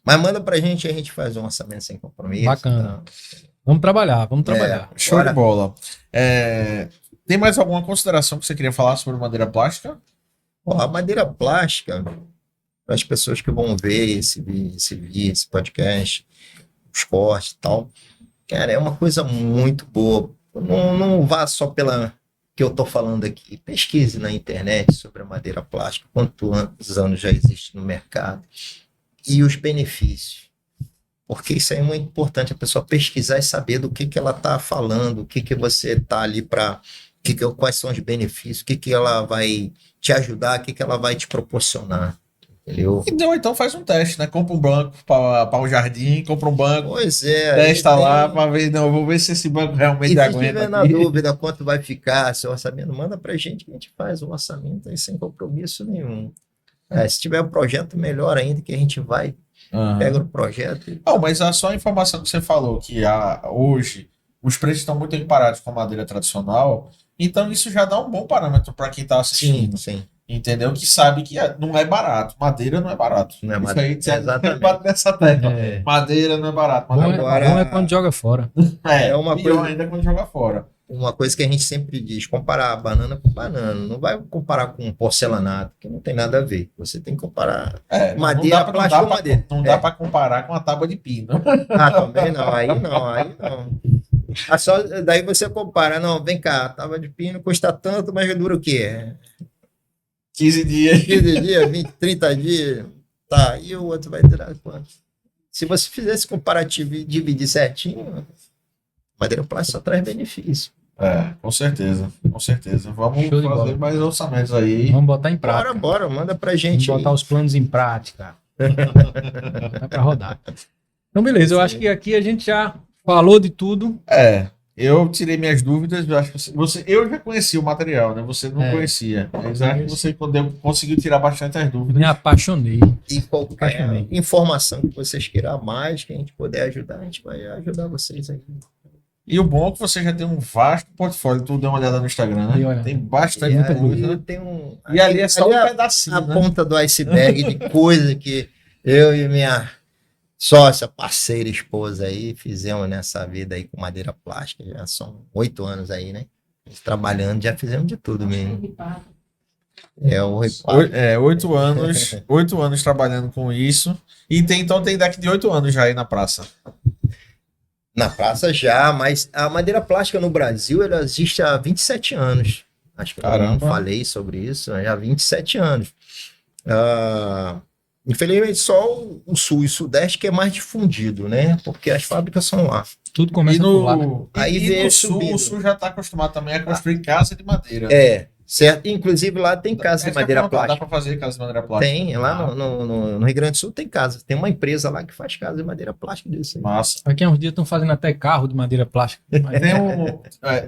Mas manda pra gente, a gente faz um orçamento sem compromisso.
Bacana.
Tá?
Vamos trabalhar, vamos trabalhar.
Show
Bora.
de bola. Tem mais alguma consideração que você queria falar sobre madeira plástica?
Ó, a madeira plástica, para as pessoas que vão ver esse vídeo, esse podcast, os cortes e tal, cara, é uma coisa muito boa. Não vá só pela que eu tô falando aqui. Pesquise na internet sobre a madeira plástica, quantos anos já existe no mercado e os benefícios. Porque isso é muito importante, a pessoa pesquisar e saber do que ela está falando, o que você está ali para... quais são os benefícios, o que ela vai te ajudar, o que ela vai te proporcionar. Entendeu?
Então faz um teste, né? Compra um banco para o jardim, compra um banco,
Pois é.
testa
aí
lá
tem-
para ver, não, vou ver se esse banco realmente
E se
aguenta.
tiver na
aqui.
dúvida quanto vai ficar seu orçamento, manda pra gente que a gente faz o orçamento aí sem compromisso nenhum. Se tiver um projeto, melhor ainda, que a gente vai,
Aham.
pega o projeto e
Não, mas só a informação que você falou, que hoje os preços estão muito equiparados com a madeira tradicional, então isso já dá um bom parâmetro para quem está assistindo,
sim.
entendeu? Que sabe que não é barato, madeira não é barato.
Não é
Isso
madeira,
aí você
exatamente.
bate nessa tecla.
É.
Madeira não é barato.
Bom
Madeira
Agora-
bom é quando joga fora.
é uma
pior
coisa-
ainda quando joga fora.
Uma coisa que a gente sempre diz, comparar banana com banana. Não vai comparar com porcelanato, que não tem nada a ver. Você tem que comparar. Madeira,
não dá
plástico ou
pra-
madeira?
Não dá para comparar com a tábua de pino.
Ah, também não, aí não. Daí você compara, não, vem cá, tava de pino, custa tanto, mas dura o quê?
15 dias.
15 dias, 20, 30 dias, tá, e o outro vai durar quanto? Se você fizer esse comparativo e dividir certinho, madeira plástica só traz benefício.
Com certeza, com certeza. Vamos
Show de
fazer
bola.
mais orçamentos aí.
Vamos botar em prática.
Bora, manda pra
Vamos
gente
botar
aí.
os planos em prática. Botar pra rodar. Então, beleza. Eu acho que aqui a gente já falou de tudo.
Eu tirei minhas dúvidas. Eu acho que eu já conhecia o material, né? Você não
É.
conhecia. Mas acho que você conseguiu tirar bastante as dúvidas.
Me apaixonei.
E qualquer
Apaixonei.
informação que vocês queiram a mais, que a gente puder ajudar, a gente vai ajudar vocês aí.
E o bom é que você já tem um vasto portfólio. Tu dá uma olhada no Instagram,
Dei uma
né?
olhada.
Tem bastante
E
muita
ali
coisa, né?
tem um,
E ali é só
ali
um
a
pedacinho, né?
ponta do iceberg de coisa que eu e minha sócia, parceira, esposa aí fizemos nessa vida aí com madeira plástica. Já são 8 anos aí, né? Trabalhando, já fizemos de tudo mesmo. É o reparo.
8 anos trabalhando com isso. E então tem daqui de 8 anos já aí na praça.
Na praça já, mas a madeira plástica no Brasil, ela existe há 27 anos. Acho que eu não
Caramba.
falei sobre isso, já há 27 anos. Infelizmente, só o Sul e o Sudeste que é mais difundido, né? Porque as fábricas são lá.
Tudo
E
começa por lá, né?
no,
Aí
e
vem
no sul,
subindo.
o sul já está acostumado também a construir casa de madeira.
É, certo? Inclusive lá tem casa
É
de
isso que eu ia
madeira
perguntar, dá
plástica.
para fazer casa de madeira plástica?
Tem, lá no Rio Grande do Sul tem casa. Tem uma empresa lá que faz casa de madeira plástica disso aí.
Massa.
Aqui há uns dias estão fazendo até carro de madeira plástica. Mas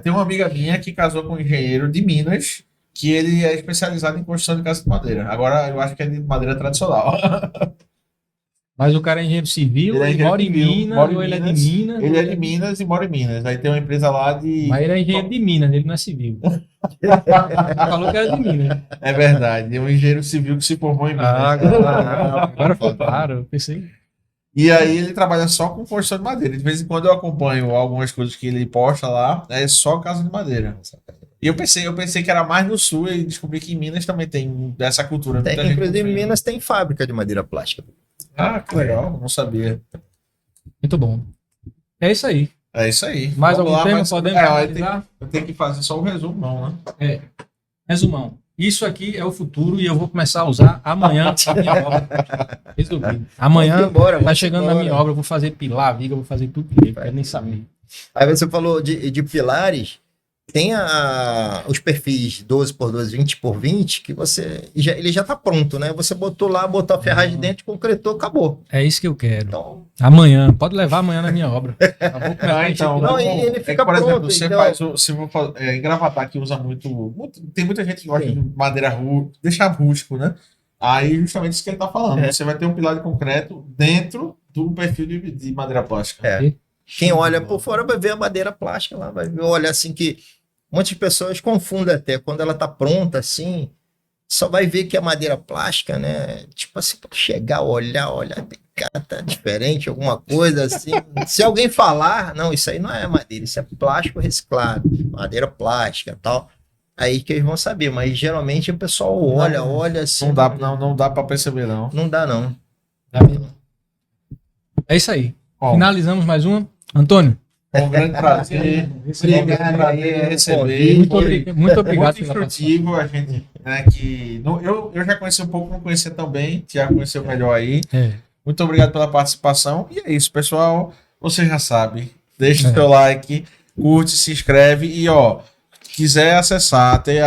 Tem uma amiga minha que casou com um engenheiro de Minas, que ele é especializado em construção de casa de madeira. Agora eu acho que é de madeira tradicional.
Mas o cara é engenheiro civil,
Ele é
ele
engenheiro
mora em
civil,
Minas,
mora em
ou ele é de
Minas.
Minas.
Ele
ou
é de Minas e mora em Minas. Aí tem uma empresa lá de.
Mas ele é engenheiro de Minas, ele não é civil. Ele falou que era de Minas.
É verdade, é um engenheiro civil que se formou em Minas.
Agora foi claro, eu pensei.
E aí ele trabalha só com construção de madeira. De vez em quando eu acompanho algumas coisas que ele posta lá, é só casa de madeira. E eu pensei que era mais no sul e descobri que em Minas também tem essa cultura. Muita gente
Inclusive, em
construindo.
Minas tem fábrica de madeira plástica.
Ah, que legal, não sabia.
Muito bom. É isso aí.
É isso aí.
Mais
Vamos
algum
lá,
tema?
mas-
Podemos
aí
finalizar?
eu tenho que fazer só o resumo, não, né?
Resumão. Isso aqui é o futuro e eu vou começar a usar amanhã a minha obra. Resolvido. Amanhã tá chegando na minha obra, eu vou fazer pilar, viga, eu vou fazer tudo que eu quero nem saber.
Aí você falou de pilares, tem os perfis 12x12, 20x20, que ele já tá pronto, né? Você botou lá, botou a ferragem dentro, concretou, acabou.
É isso que eu quero.
Então,
Amanhã, pode levar amanhã na minha obra. Eu vou começar a encher
Então,
pilar.
Não, e ele fica
por exemplo,
pronto,
você
então-
faz se for em Gravatá que usa muito, tem muita gente que gosta
Sim.
de madeira deixar rústico, né? Aí justamente isso que ele tá falando, você vai ter um pilar de concreto dentro do perfil de madeira plástica.
É. Quem olha por fora vai ver a madeira plástica lá, vai ver, olha assim que muitas pessoas confundem até, quando ela tá pronta assim, só vai ver que a madeira plástica, né, tipo assim, pra chegar, olhar, cara, tá diferente, alguma coisa assim, se alguém falar, não, isso aí não é madeira, isso é plástico reciclado, madeira plástica e tal, aí que eles vão saber, mas geralmente o pessoal olha assim,
Não dá para perceber não.
não dá não.
É isso aí.
Ó,
Finalizamos mais uma. Antônio,
com um grande prazer.
Obrigado aí,
receber.
muito,
Foi
muito obrigado
muito
pela
instrutivo a gente, né, eu já conheci um pouco, não conhecia tão bem, Tiago conheceu melhor aí.
participação.
Muito obrigado pela participação. E é isso, pessoal. Você já sabe. Deixa
É.
o seu like, curte, se inscreve e, ó, quiser acessar, ter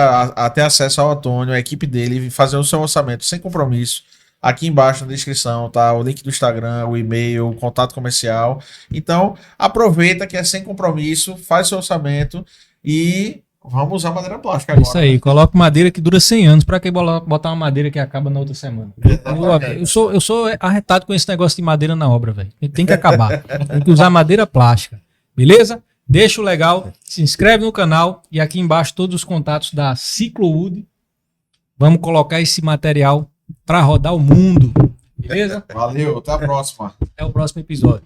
acesso ao Antônio, a equipe dele, fazer o seu orçamento sem compromisso. Aqui embaixo na descrição tá o link do Instagram, o e-mail, o contato comercial. Então, aproveita que é sem compromisso, faz seu orçamento e vamos usar madeira plástica agora.
Isso aí, coloca madeira que dura 100 anos. Pra que botar uma madeira que acaba na outra semana? Eu sou arretado com esse negócio de madeira na obra, velho. Tem que acabar. Tem que usar madeira plástica. Beleza? Deixa o legal, se inscreve no canal e aqui embaixo todos os contatos da Ciclowood. Vamos colocar esse material para rodar o mundo. Beleza?
Valeu, até a próxima.
Até o próximo episódio.